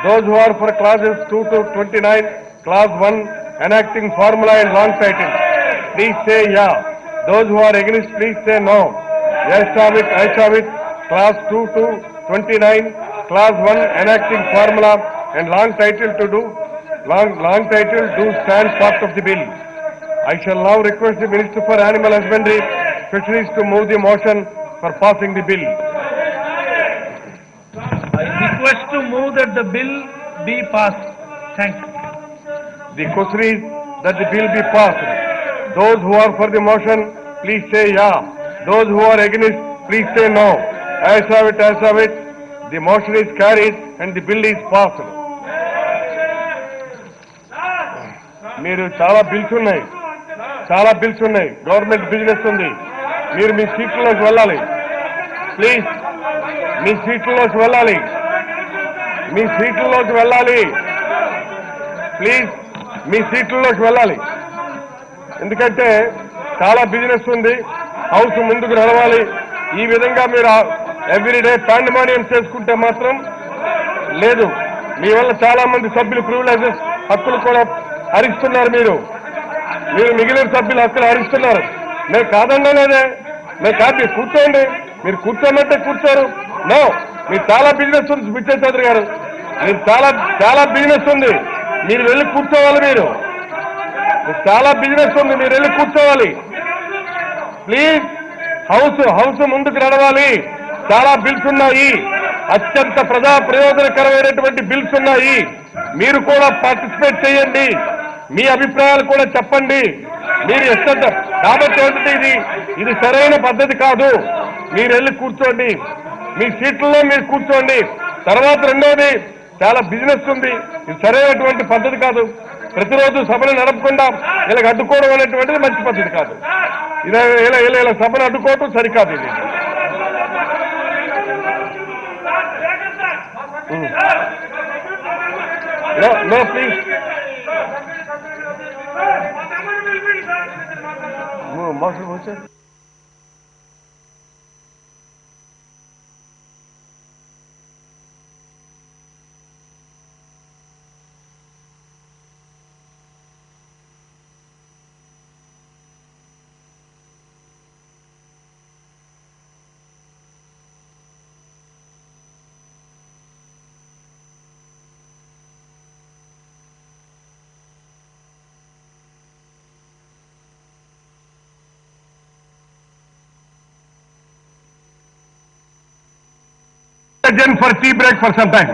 those who are for classes 2 to 29, class 1 enacting formula and long title, please say yeah. Those who are against, please say no. Yes have it, ayes have it. Class 2 to 29, class 1 enacting formula and long title do stand part of the bill. I shall now request the Minister for Animal Husbandry, Fisheries to move the motion for passing the bill. I request to move that the bill be passed. Thank you. The question is that the bill be passed. Those who are for the motion, please say yeah. Those who are against, please say no. Ayes have it, ayes have it. The motion is carried and the bill is passed. మీరు చాలా bills ఉన్నాయి, government business ఉంది. మీరు మీ సీట్లలోకి వెళ్ళాలి. Please మీ సీట్లలోకి వెళ్ళాలి. Please మీ సీట్లలోకి వెళ్ళాలి. ఎందుకంటే చాలా బిజినెస్ ఉంది, హౌస్ ముందుకు నడవాలి. ఈ విధంగా మీరు ఎవ్రీడే పాండమానియం చేసుకుంటే మాత్రం లేదు. మీ వల్ల చాలా మంది సభ్యులు ప్రివిలేజెస్ హక్కులు కూడా హరిస్తున్నారు. మీరు మిగిలిన సభ్యుల హక్కులు హరిస్తున్నారు. మేము కాదనలేదే, మేము కాదు. మీరు కూర్చోండి, మీరు కూర్చోమంటే కూర్చోరు. నో, మీరు చాలా బిజినెస్ ఉంది విజయ్ చౌదరి గారు, మీరు చాలా బిజినెస్ ఉంది, మీరు వెళ్ళి కూర్చోవాలి. మీరు చాలా బిజినెస్ ఉంది, మీరు వెళ్ళి కూర్చోవాలి. ప్లీజ్ హౌస్ ముందుకు నడవాలి. చాలా బిల్స్ ఉన్నాయి, అత్యంత ప్రజా ప్రయోజనకరమైనటువంటి బిల్స్ ఉన్నాయి. మీరు కూడా పార్టిసిపేట్ చేయండి, మీ అభిప్రాయాలు కూడా చెప్పండి. మీరు ఇష్టం కాబట్టి ఇది సరైన పద్ధతి కాదు. మీరు వెళ్ళి కూర్చోండి, మీ సీట్లలో మీరు కూర్చోండి. తర్వాత రెండోది, చాలా బిజినెస్ ఉంది, ఇది సరైనటువంటి పద్ధతి కాదు. ప్రతిరోజు సభను నడపకుండా ఇలా అడ్డుకోవడం అనేటువంటిది మంచి పద్ధతి కాదు. ఇలా సభను అడ్డుకోవటం సరికాదు. ఇది No, please. Motion. Adjourn for tea break for some time.